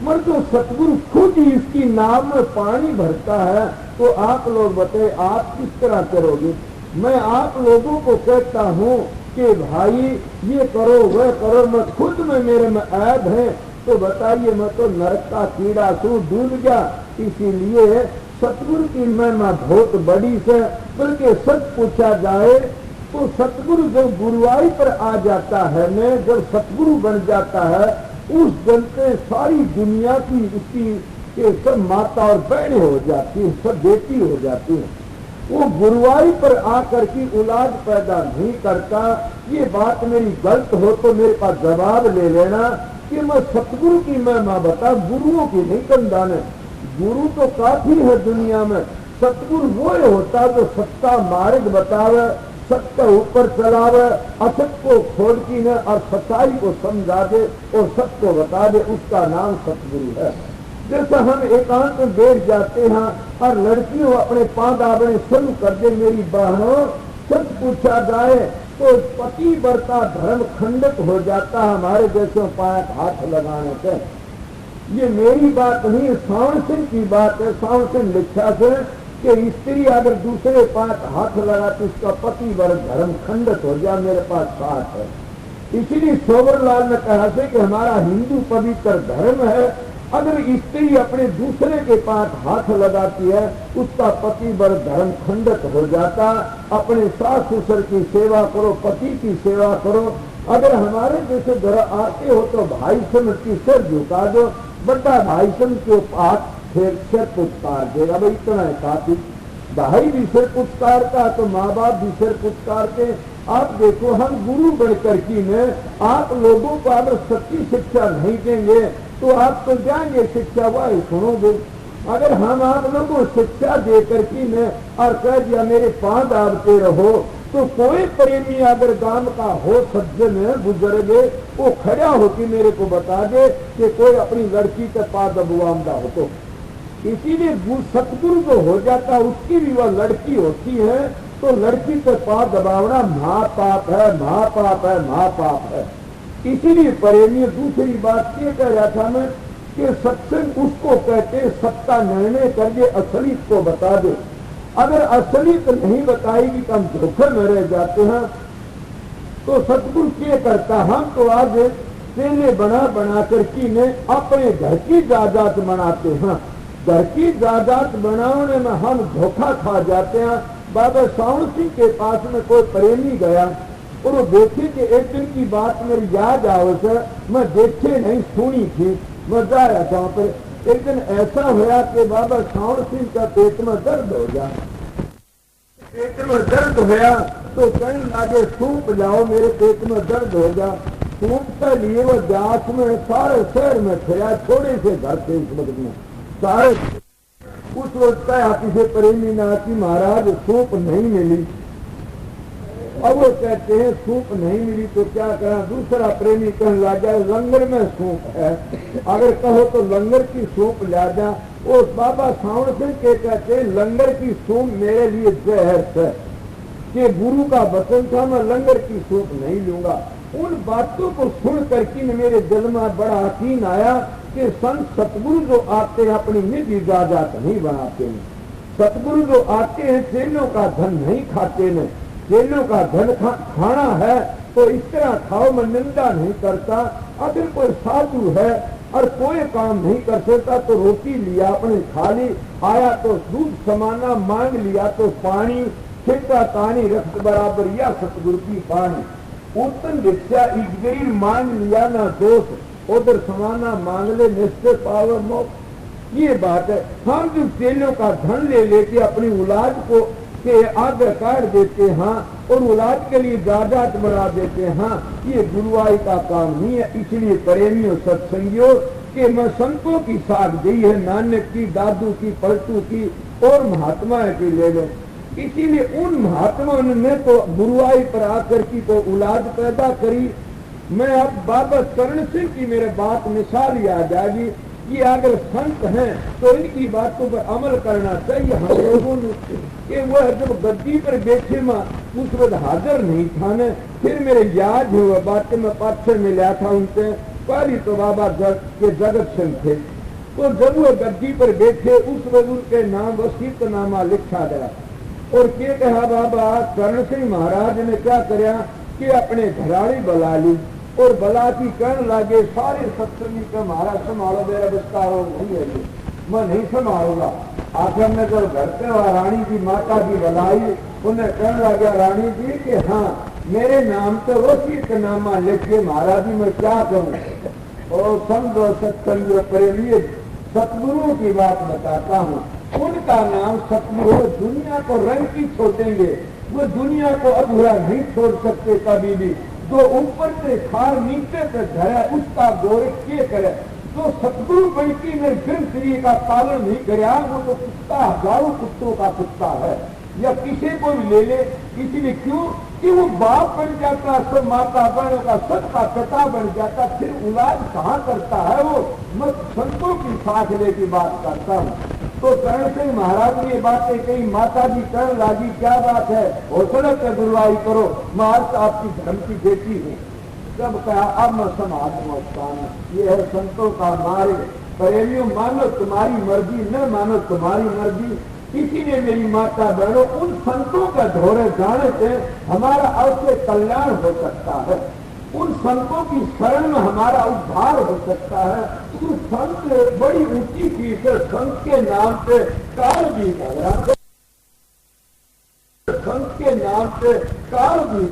मगर जो सतगुरु खुद ही इसकी नाव में पानी भरता है तो आप लोग बताए आप किस तरह करोगे। मैं आप लोगों को कहता हूँ कि भाई ये करो वह करो, मैं खुद में मेरे में ऐब है तो बताइए, मैं तो नरक का कीड़ा सू डूब गया। इसीलिए सतगुरु की महिमा बहुत बड़ी से, बल्कि सच पूछा जाए तो सतगुरु जब गुरुवाई पर आ जाता है, मैं जब सतगुरु बन जाता है, उस दिन पे सारी दुनिया की उसकी सब माता और बहनें हो जाती है, सब बेटी हो जाती है। वो गुरुवाई पर आकर की औलाद पैदा नहीं करता। ये बात मेरी गलत हो तो मेरे पास जवाब ले लेना कि मैं सतगुरु की महिमा बता, गुरुओं की नहीं कंदाने। गुरु तो काफी है दुनिया में, सतगुरु वो होता जो सत्ता मार्ग बतावे, सत्य ऊपर चलावे, असत को छोड़ की न और सच्चाई को समझा दे और सत्य को बता दे, उसका नाम सतगुरु है। जैसा हम एकांत में बैठ जाते हैं और लड़कियों अपने पांव दाबने शुरू कर दे, मेरी बहनों सच पूछा जाए तो पति बढ़ता धर्म खंडित हो जाता है हमारे जैसे पांव हाथ लगाने से। ये मेरी बात नहीं, सावन सिंह की बात है। सावन सिंह लिखा से कि स्त्री अगर दूसरे पांच हाथ लगा तो उसका पति वर्ग धर्म खंडित हो जाए, मेरे पास साथ है। इसीलिए सोबरलाल ने कहा से कि हमारा हिंदू पवित्र धर्म है, अगर स्त्री अपने दूसरे के पास हाथ लगाती है उसका पति वर्ग धर्म खंडित हो जाता। अपने सास ससुर की सेवा करो, पति की सेवा करो। अगर हमारे जैसे घर आते हो तो भाई समझ की सिर झुका दो, बड़ा भाई समझ के पास फिर सिर पुचकार देगा, भाई इतना है काफी। भाई भी सिर पुचकारता तो माँ बाप भी सिर पुचकारते। आप देखो, हम गुरु बनकर की में आप लोगों को अगर सच्ची शिक्षा नहीं देंगे तो आप तो जाएंगे शिक्षा वही सुनोगे। अगर हम आप लोगों को शिक्षा दे करके में और कह दिया मेरे पांव दाबते रहो, तो कोई प्रेमी अगर गांव का हो सज्जन बुजुर्ग वो खड़ा होकर मेरे को बता दे कि कोई अपनी लड़की के पास दबुआमदा हो। तो इसीलिए सतगुरु जो हो जाता उसकी भी वह लड़की होती है, तो लड़की के पास दबावना महापाप है, महापाप है, महापाप है। इसीलिए प्रेमी दूसरी बात ये कह रहा था मैं कि सत्संग उसको कहते सत्ता निर्णय करके असलियत को बता दे। अगर असलियत नहीं बताएगी तो हम धोखे में रह जाते हैं। तो सतगुरु क्या करता, हम तो आज पहले बना बना करके ने अपने घर की जायदाद बनाते हैं। घर की जायदाद बनाने में हम धोखा खा जाते हैं। बाबा सावन सिंह के पास में कोई प्रेमी गया और वो देखे कि एक दिन की बात मेरी याद आओ से, मैं देखे नहीं सुनी थी, मैं जा रहा था वहां पर। एक दिन ऐसा हुआ कि बाबा सावन सिंह का पेट में दर्द हो गया। पेट में दर्द होया तो कहीं लागे सूप जाओ, मेरे पेट में दर्द हो गया। सूप के लिए वो जांच में सारे शहर में फिरा, थोड़े से घर थे इस वक्त में सारे। उस वक्त हाथी से प्रेमी ने आती महाराज सूप नहीं मिली। अब वो कहते हैं सूप नहीं मिली तो क्या करा। दूसरा प्रेमी कहने लगा लंगर में सूप है, अगर कहो तो लंगर की सूप ला जा। वो बाबा सावन सिंह के कहते हैं लंगर की सूप मेरे लिए जहर है, कि गुरु का वचन था मैं लंगर की सूप नहीं लूंगा। उन बातों को सुन करके मेरे दिल में बड़ा यकीन आया कि संत सतगुरु जो आते हैं अपनी निज इजाजत नहीं बनाते हैं। सतगुरु जो आते हैं चेलों का धन नहीं खाते हैं। चेलों का धन खाना है तो इस तरह खाओ, मैं निंदा नहीं करता। अगर कोई साधु है और कोई काम नहीं कर सकता तो रोटी लिया अपने खा ली, आया तो दूध समाना, मांग लिया तो पानी, खेता तानी रक्त बराबर या सतगुरु की पानी। उत्तम भिक्षा इजगरी मांग लिया ना दोष, उधर समाना मांग ले निश्चय पावर मोक्ष। ये बात है। हम जो चेलों का धन ले लेके अपनी औलाद को के आगे काट देते हैं और औलाद के लिए जायदाद बढ़ा देते हैं, ये गुरुवाई का काम नहीं है। इसलिए प्रेमियों सत्संगियों के मैं संतों की साख दी है, नानक की, दादू की, पलटू की और महात्मा की ले लो। इसीलिए उन महात्माओं ने तो गुरुवाई पर आकर की तो औलाद पैदा करी। मैं अब बाबा करण सिंह की मेरे बात मिसाल याद आ गई। ये अगर संत हैं तो इनकी बातों पर अमल करना चाहिए हम लोगों ने। कि वह जब गद्दी पर बैठे मैं उस वक्त हाजिर नहीं था न, फिर मेरे याद है वह बातें मैं पाछे में लिया था उनसे। पहली तो बाबा के जगत सिंह थे, तो जब वह गद्दी पर बैठे उस वक्त उनके नाम वसीयतनामा लिखा गया और क्या कहा बाबा करण सिंह महाराज ने क्या कराया कि अपने घराड़ी बुला ली और बला की कहने लगे सारे सत्संगी का महाराज संभालो, मेरा विस्तार नहीं है, मैं नहीं संभालूंगा। आखिर में जब घर पे रानी की माता की बुलाई, उन्हें कहने लगा रानी जी कि हाँ मेरे नाम तो वसीयतनामा लिखिए महाराज जी, मैं क्या करूं। और समझो सत्संगी प्रेमी सतगुरुओं की बात बताता हूँ। उनका नाम सतगुरु। दुनिया को रंग की छोड़ेंगे, वो दुनिया को अधूरा नहीं छोड़ सकते कभी भी। जो ऊपर से खार नीचे से धरा उसका गौरव क्या करे। जो सतगुरु बनकी में ग्रंथ श्री का पालन नहीं कराया वो तो कुत्ता, हजारों कुत्तों का कुत्ता है। या किसी को भी ले ले, इसलिए क्यों कि वो बाप बन जाता, सब माता बहनों का सबका पिता बन जाता, फिर औलाद कहाँ करता है वो। मैं संतों की फासले की बात करता हूँ। तो करण सिंह महाराज ने ये बातें कही, माता जी करण लागी क्या बात है, हौसला पे गुरुवाई करो, मैं आज आपकी धर्म की बेटी हूँ। जब कहा अब मैं समाज ये है संतों का मार्ग, प्रेमियों मानो तुम्हारी मर्जी, न मानो तुम्हारी मर्जी। किसी ने मेरी माता बहनों उन संतों का धोरे जाने से हमारा अवश्य कल्याण हो सकता है, उन संतों की शरण में हमारा उद्धार हो सकता है। तो संत बड़ी ऊंची चीज है, संत के नाम पे काल भी घबरा, संत के नाम से काल भी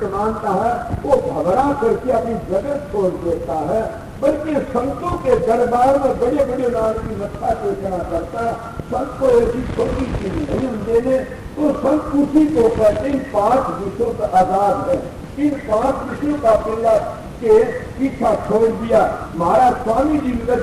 मानता है, वो घबरा करके अपनी जगत छोड़ देता है, बल्कि संतों के दरबार में बड़े बड़े नाम की मत्था टेकना करता है। संत को ऐसी छोटी चीज नहीं देने, तो संत उसी को कहते हैं 5 विषयों का आजाद है। इन 5 विषयों का पिल्ला के पीछा छोड़ दिया। महाराज स्वामी जी मगर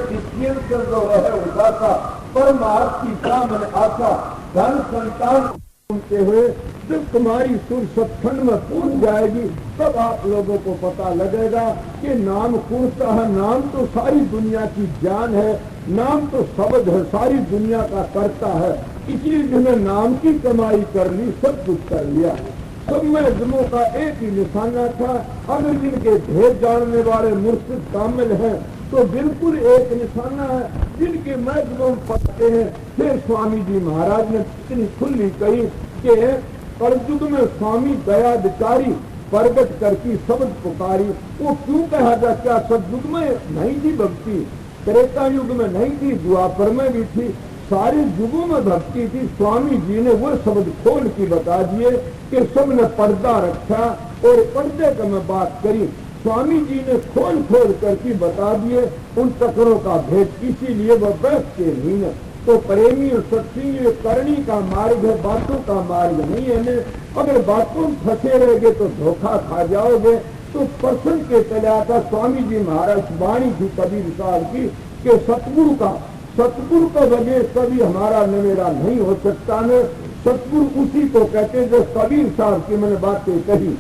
जो है उदासा परमार्थ की कामन आशा धन संतान सुनते हुए जब तुम्हारी सुर सत्संग में पूछ जाएगी, तब आप लोगों को पता लगेगा कि नाम कौनसा है। नाम तो सारी दुनिया की जान है, नाम तो शब्द है, सारी दुनिया का करता है। इसलिए जिन्हें नाम की कमाई कर ली, सब कुछ कर लिया। सब महजमों का एक ही निशाना था। अगर जिनके भेद जानने वाले मुर्शिद कामिल हैं तो बिल्कुल एक निशाना है, जिनके महजमों पढ़ते हैं। फिर स्वामी जी महाराज ने इतनी खुली कही कि कलयुग में स्वामी दयाधिकारी प्रगट करके शब्द पुकारी। वो क्यों कहा जा, क्या सतयुग में नहीं थी भक्ति, त्रेता युग में नहीं थी, द्वापर में भी थी, सारे युगों में भक्ति थी। स्वामी जी ने वो शब्द खोल के बता दिए कि सबने पर्दा रखा, और पर्दे का मैं बात करी, स्वामी जी ने खोल करके बता दिए उन चक्रों का भेद, इसीलिए वह बैठते नहीं है। तो प्रेमी और सत्संगी करनी का मार्ग है, बातों का मार्ग नहीं है। अगर बातों में फंसे रहेंगे तो धोखा खा जाओगे। तो प्रसन्न के चले आता स्वामी जी महाराज वाणी थी कबीर साहब की कि सतगुरु का वजह कभी हमारा न मेरा नहीं हो सकता है। सतगुरु उसी को कहते हैं जो कबीर साहब की मैंने बातें कही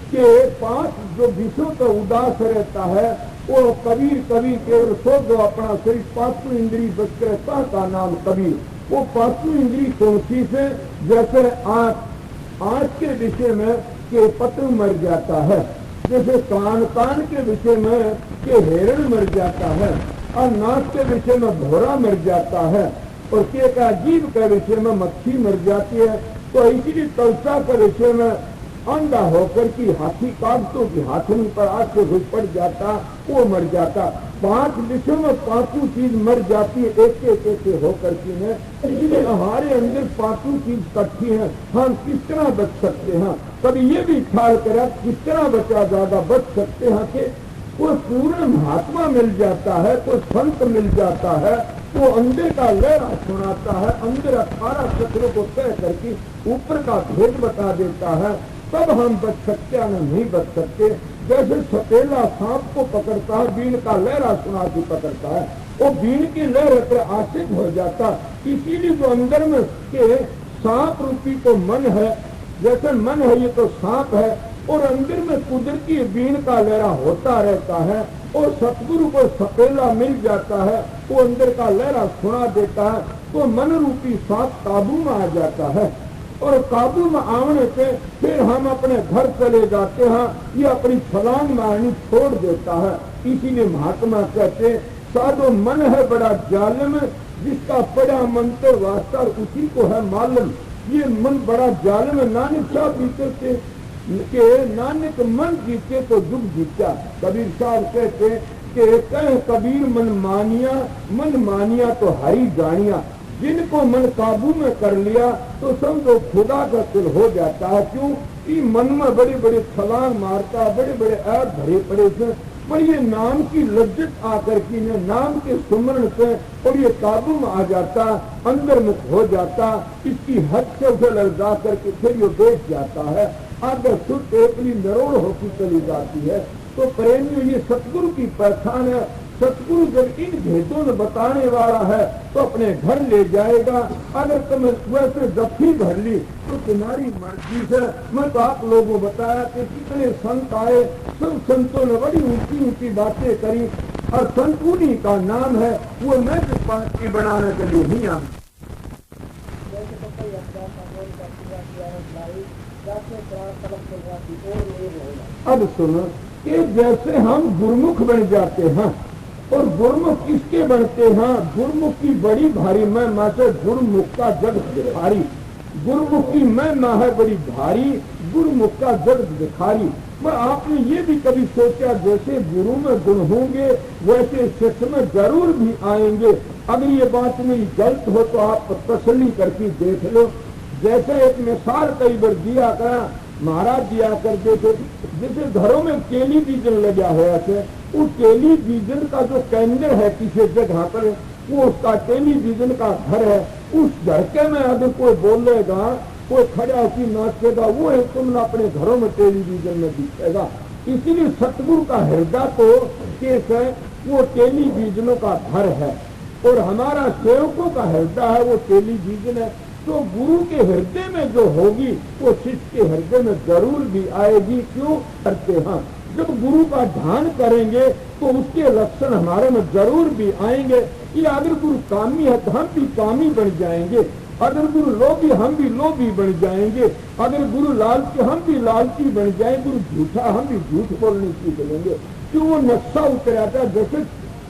कि 5 जो विषयों का उदास रहता है वो कबीर केवल सो जो अपना शरीर 5 इंद्री बचता का नाम कबीर। वो 5 इंद्री कौन सी से, जैसे आँख के विषय में के पत्र मर जाता है, जैसे कान के विषय में के हिरण मर जाता है, और नाक के विषय में घोड़ा मर जाता है, और के जीभ के विषय में मच्छी मर जाती है। तो इसीलिए तलसा के विषय में अंधा होकर की हाथी काटों की हाथनी पर आग से घुस पड़ जाता, वो मर जाता। 5 विषयों में 5 चीज मर जाती है, एक होकर की है। इसलिए हमारे अंदर 5 चीज इकट्ठी है, हम किस तरह बच सकते हैं। कभी ये भी ख्याल करें किस तरह बचा ज्यादा बच सकते हैं कि कोई पूर्ण महात्मा मिल जाता है, कोई संत मिल जाता है, वो अंदर का लहरा सुनाता है, अंदर 18 चक्रों को तय करके ऊपर का भेद बता देता है, तब हम बच सकते हैं, नहीं बच सकते। जैसे सपेला सांप को पकड़ता है, बीन का लहरा सुना के पकड़ता है, वो बीन की लहर पर आशिक हो जाता। इसीलिए जो अंदर में के सांप रूपी तो मन है, जैसे मन है ये तो सांप है, और अंदर में कुदरती बीन का लहरा होता रहता है, और सतगुरु को सपेला मिल जाता है, वो अंदर का लहरा सुना देता है, तो मन रूपी सांप काबू में आ जाता है। और काबू में आने से फिर हम अपने घर चले जाते हैं, ये अपनी छलांग मारनी छोड़ देता है। इसीलिए महात्मा कहते साधो मन है बड़ा जालिम, जिसका पड़ा मंत्र वास्ता उसी को है मालूम। ये मन बड़ा जालिम है। नानक साहब जीते थे कि नानक मन जीते तो दुख जीता। कबीर साहब कहते कि कह कबीर मन मानिया तो हरी जानिया। जिनको मन काबू में कर लिया तो समझो खुदा का दिल हो जाता है। क्यों कि मन में बड़े बड़े छलांग मारता, बड़े बड़े ऐप भरे पड़े से, पर ये नाम की लज्जत आकर की ने नाम के सुमरण से और ये काबू में आ जाता, अंदर मुख हो जाता, इसकी हद से उसे ललचा करके फिर ये बैठ जाता है, आगे सुट टेपली नरोड़ होती चली जाती है। तो प्रेमियों ये सतगुरु की पहचान है सतगुरु जब इन भेदों में बताने वाला है तो अपने घर ले जाएगा। अगर तुम वैसे जफ्फी भर ली तो तुम्हारी मर्जी से। मैं तो आप लोगों बताया कि कितने संत आए, सब संतों ने बड़ी ऊंची ऊंची बातें करी और संत उन्हीं का नाम है, वो मैं पार्टी बनाने के लिए नहीं आ। अब सुनो कि जैसे हम गुरुमुख बन जाते हैं, और गुरुमुख किसके बनते हैं? गुरुमुख की बड़ी भारी महिमा से गुरुमुख का जगत भारी, गुरुमुख की महिमा है बड़ी भारी, गुरुमुख का जगत भिखारी। मैं आपने ये भी कभी सोचा जैसे गुरु में गुण होंगे वैसे शिष्य में जरूर भी आएंगे? अगर ये बात मेरी गलत हो तो आप तसल्ली करके देख लो। जैसे एक मिसाल कई बार दिया करा, महाराज दिया करते थे, जैसे घरों में टेलीविजन लगा हुआ थे, उस टेलीविजन का जो केंद्र है किसी जगह पर, वो उसका टेलीविजन का घर है। उस घर के में अगर कोई बोलेगा, कोई खड़ा होकर नाचेगा, वो है तुमने अपने घरों में टेलीविजन में दिखेगा। इसीलिए सतगुरु का हृदय तो केस है, वो टेलीविजनों का घर है, और हमारा सेवकों का हृदय है वो टेलीविजन है। तो गुरु के हृदय में जो होगी वो शिष्य के हृदय में जरूर भी आएगी। क्यों करते हैं? जब गुरु का ध्यान करेंगे तो उसके लक्षण हमारे में जरूर भी आएंगे। कि अगर गुरु कामी है तो हम भी कामी बन जाएंगे, अगर गुरु लोभी हम भी लोभी बन जाएंगे, अगर गुरु लालची हम भी लालची बन जाएंगे, गुरु झूठा हम भी झूठ बोलने सीख लेंगे। क्यों? वो नक्शा उतराता, जैसे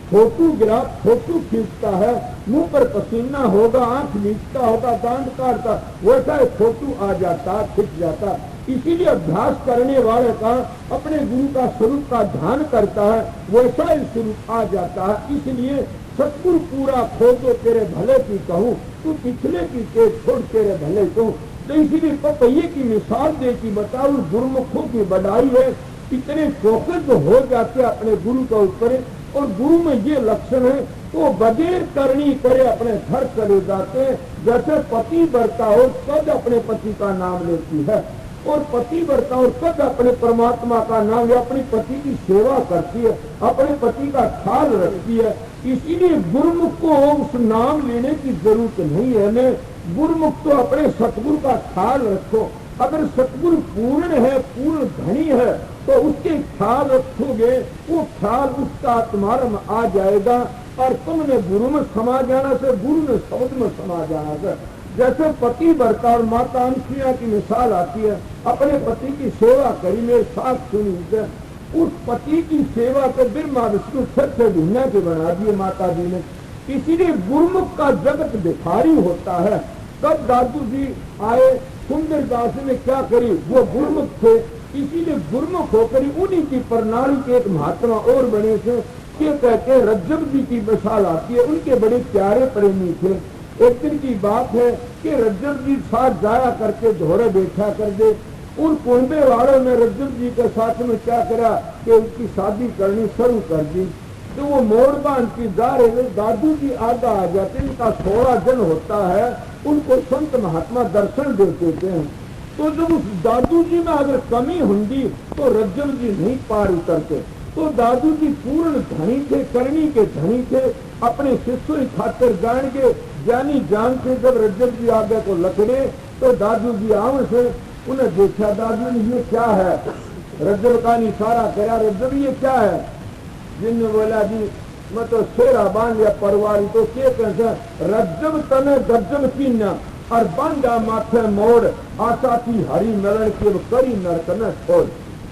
फोटोग्राफ फोटो खींचता है, मुंह पर पसीना होगा, आंख नीचता होगा, दांत काटता, वैसा फोटो आ जाता, खिंच जाता। इसीलिए अभ्यास करने वाले का अपने गुरु का स्वरूप का ध्यान करता है, वैसा ही स्वरूप आ जाता है। इसलिए सतगुरु पूरा खो दो तेरे भले की कहूँ, तू पिछले की तेज छोड़ तेरे भले कहूँ। तो इसीलिए पपैये की मिसाल दे की बताओ, गुरुमुखों की बड़ाई है, इतने फोकस हो जाते अपने गुरु के ऊपर, और गुरु में ये लक्षण है तो बगैर करनी करे अपने घर चले जाते हैं। जैसे पति वर्ता और कद अपने पति का नाम लेती है, और पति वर्ता और कद अपने परमात्मा का नाम या अपने पति की सेवा करती है, अपने पति का ख्याल रखती है। इसीलिए गुरुमुख को उस नाम लेने की जरूरत नहीं है। मैं गुरुमुख तो अपने सतगुरु का ख्याल रखो। अगर सतगुरु पूर्ण है, पूर्ण धनी है, तो उसके ख्याल रखोगे, वो ख्याल उसका तुम्हारे में आ जाएगा, और तुमने गुरु में समा जाना से, गुरु ने शब्द में समा जाना से। जैसे पति वर्ता और माता अनुसुईया की मिसाल आती है, अपने पति की सेवा करी, मेरे साथ सुनी से, उस पति की सेवा को ब्रह्मा विष्णु सबसे भिन्न के बना दिए माता जी ने। इसीलिए गुरुमुख का जगत भिखारी होता है। तब दादू जी आए, सुंदरदास ने क्या करी, वो गुरुमुख थे, इसीलिए गुरुमुख होकर उन्हीं की प्रणाली के एक महात्मा और बने थे, के कहते रज्जब जी की मिसाल आती है, उनके बड़े प्यारे प्रेमी थे। एक दिन की बात है कि रज्जब जी साथ जाया करके धोरे बैठा कर दे, उन कुंबे वालों ने रज्जब जी के साथ में क्या करा कि उनकी शादी करनी शुरू कर दी। तो वो मोड़ बांध की जा रहे, दादू जी आगा आ जाते, इनका 16 जन होता है, उनको संत महात्मा दर्शन देते थे। तो जब उस दादू जी में अगर कमी होंगी तो रज्जब जी नहीं पार उतरते। तो दादू जी पूर्ण धनी थे, करनी के धनी थे, अपने शिष्यों की खातिर जान के ज्ञानी जान से जब रज्जब जी आगे को लकड़े तो दादू जी आव से उन्हें देखा, दादू ने ये क्या है, रज्जब का इशारा करा, रज्जब ये क्या है? जिनने बोला जी मैं तो शेरा बांध या परवारी, तो के कैसे रज्जब तने गज्जब की न और बांधा माथे मोड़, आशा की हरी मिलन के करी नरक न छोड़।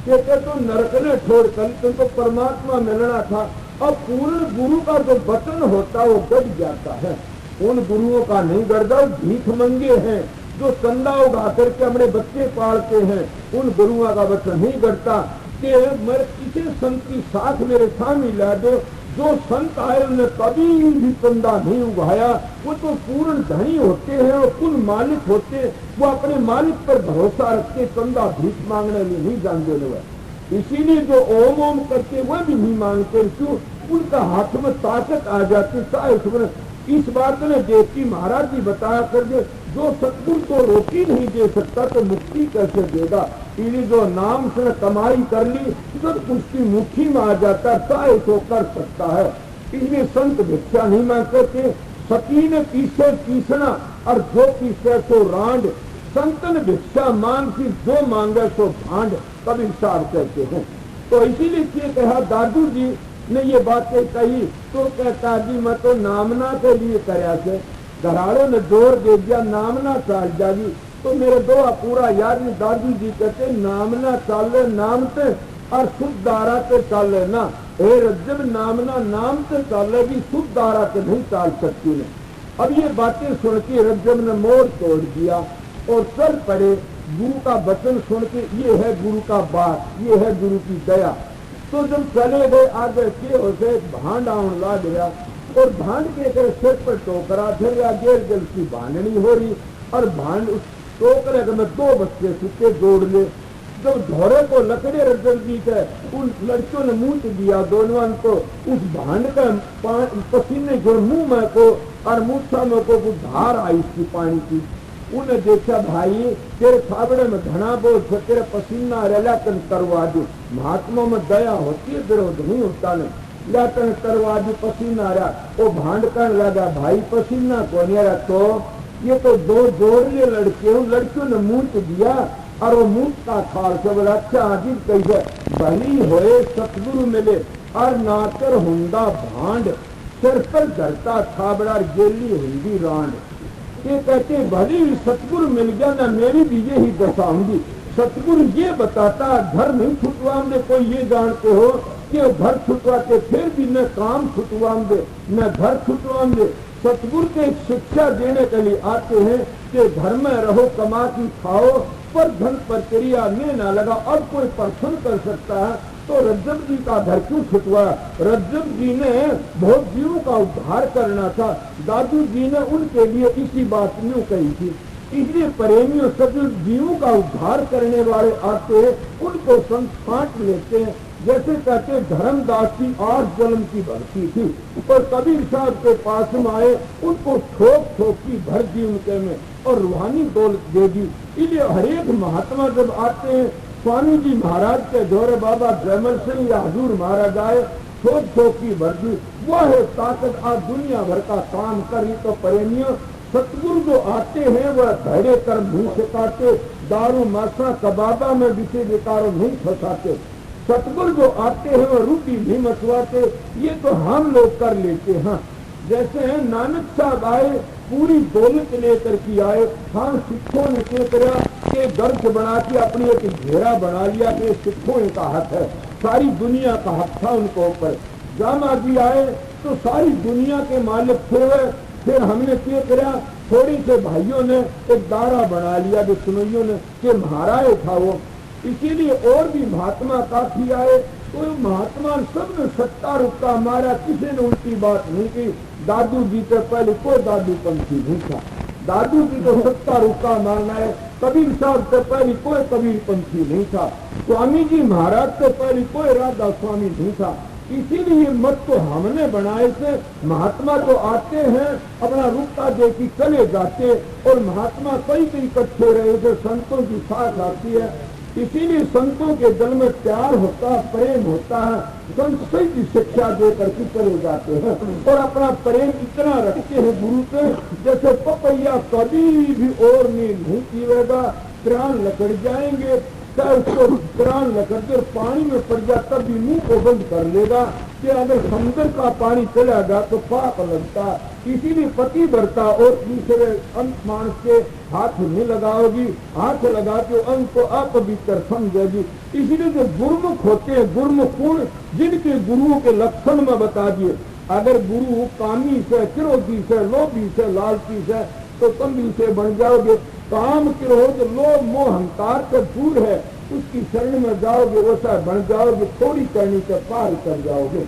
कहते तो नरक ने छोड़ कर तुमको परमात्मा मिलना था। अब पूर्ण गुरु का जो वचन होता है वो गड़ जाता है, उन गुरुओं का नहीं गड़ता, भीख मंगे हैं जो चंदा उगा करके अपने बच्चे पालते हैं, उन गुरुओं का वचन नहीं गड़ता कि मेरे किसी संत की साथ मेरे सामने ला दो। जो संत आए उन्हें कभी भी चंदा नहीं उगाया, वो तो पूर्ण धनी होते हैं और कुल मालिक होते हैं, वो अपने मालिक पर भरोसा रखते, चंदा भीख मांगने में नहीं जानते लोग। इसीलिए जो ओम ओम करते वह भी नहीं मांगते, क्यों? उनका हाथ में ताकत आ जाती। इस बात ने देवकी महाराज जी बताया कर दे, जो सतगुरु को रोटी नहीं दे सकता तो मुक्ति कैसे देगा? इसलिए जो नाम से कमाई कर ली तो उसकी मुट्ठी में आ जाता है, चाहे तो कर सकता है। इसलिए संत भिक्षा नहीं मांगते। सती ने पीछे पीसना और जो पीछे सो रांड, संतन भिक्षा मांग की जो मांगे सो भांड, कबीर साहब कहते हैं। तो इसीलिए ये कहा, दादू जी ने ये बातें कही तो कहता जी मैं तो नामना के लिए करया से, घराड़ों ने जोर दे दिया नामना चाल जागी। तो मेरे दो पूरा याद नहीं, दादू जी कहते नामना चाले नाम से और शुद्ध दारा ते चाले ना। हे रज्जब नामना नाम से चाले भी शुद्ध दारा ते नहीं चाल सकती ने। अब ये बातें सुन के रज्जब ने मोड़ तोड़ दिया और चल पड़े। गुरु का वचन सुन के, ये है गुरु का बात, ये है गुरु की दया। तो जब चले गए आगे के होते भांड आउन ला गया और भांड के सिर पर टोकरा फिर गेर जल की बांधनी हो रही और भांड उस टोकरे में दो बच्चे सुखे जोड़ ले। जब धोरे को लकड़े रज्जल जी के उन लड़कियों ने मूत दिया दोनों को, उस भांड का पसीने जो मुंह में को और मूछा में को धार आई इसकी पानी की। उन्हें देखा भाई तेरे फावड़े में घना बोझ, तेरे पसीना रेला तन करवा दू। महात्मा में दया होती है, विरोध नहीं होता नहीं। ला तन करवा दू पसीना रहा। वो भांड कर लगा भाई पसीना को नहीं रहा। तो ये तो दो जोड़े लड़के, उन लड़कियों ने मूत दिया और वो मूत का खाल से बोला अच्छा आजीब कैसे भली होए सतगुरु मिले और नाकर हुंदा भांड, सिर पर धरता थाबड़ा गेली हुंदी रांड। ये कहते भली सतगुरु मिल गया ना, मेरी भी यही दशा होंगी। सतगुरु ये बताता घर नहीं छुटवाएंगे, कोई ये जानते हो कि घर छुटवाते फिर भी न काम छुटवाएंगे न घर छुटवाएंगे। सतगुरु के शिक्षा देने के लिए आते हैं कि घर में रहो कमा की खाओ पर धन पर क्रिया में ना लगा। अब कोई प्रसन्न कर सकता है तो रज्जब जी का घर क्यों छुटवाया? रज्जब जी ने बहुत जीवों का उद्धार करना था। दादू जी ने उनके लिए इसी बात न्यू कही थी। इसलिए प्रेमियों सब जीवों का उद्धार करने वाले आते हैं, उनको संत छांट लेते हैं। जैसे कहते धर्मदास की 8 जन्म की भक्ति थी और कबीर साहब के पास में आए, उनको ठोक ठोक की भर दी उनके में और रूहानी दौलत दे दी। इसलिए हरेक महात्मा जब आते हैं, स्वामी जी महाराज के जोरे बाबा जयमल सिंह या हजूर महाराज आए, ठोक ठोक की भर दी। वह है ताकत आज दुनिया भर का काम करी। तो प्रेमियों सतगुरु जो आते हैं वह धड़े कर मुंह सिखाते, दारू मासा कबाबा में बिसे बेकारों नहीं फंसाते। सतगुरु जो आते हैं वह रूपी नहीं मचवाते। ये तो हम लोग कर लेते हैं। जैसे नानक साहब आए, पूरी दौलत लेकर के आए। हाँ सिखों ने क्या करा के गर्ज बना के अपनी एक घेरा बना लिया कि सिखों का हक है, सारी दुनिया का हक था उनको ऊपर। जामा जी आए तो सारी दुनिया के मालिक थे। फिर हमने क्या करा, थोड़ी से भाइयों ने एक दायरा बना लिया बिश्नोइयों ने कि महाराज था वो। इसीलिए और भी महात्मा काफी आए तो महात्मा सब ने सत्ता रुक्का मारा, किसी ने उल्टी बात नहीं की। दादू जी से पहले कोई दादू पंथी नहीं था। दादू जी को सत्ता रुक्का मारना है। कबीर साहब से पहले कोई कबीर पंथी नहीं था। स्वामी जी महाराज से पहले कोई राधा स्वामी नहीं था। इसीलिए मत तो हमने बनाए से महात्मा तो आते हैं अपना रुक्का दे की चले जाते और महात्मा कई कई इकट्ठे रहे थे, संतों की साथ आती है। इसीलिए संतों के दिल में प्यार होता है, प्रेम होता है। संत सही की शिक्षा देकर के चले जाते हैं और अपना प्रेम इतना रखते हैं गुरु से जैसे पपैया कभी भी और नहीं पीवेगा, प्राण लकड़ जाएंगे। चाहे उसको प्राण लकड़ कर पानी में पड़ जाए तब भी मुंह को बंद कर लेगा कि अगर समुद्र का पानी चला गया तो पाप लगता। इसीलिए पति बढ़ता और दूसरे अंत मानस के हाथ नहीं लगाओगी, हाथ लगा के अंत को अपवित्र समझेगी। इसीलिए जो गुरुमुख होते हैं, गुरुमुख गुण जिनके गुरुओं के लक्षण में बता दिए। अगर गुरु कामी से, क्रोधी से, लोभी से, लालची से तो कमी से बन जाओगे। काम क्रोध लोभ मोह अहंकार से दूर है, उसकी शरण में जाओगे वैसा बन जाओगे, थोड़ी करनी से पार कर जाओगे।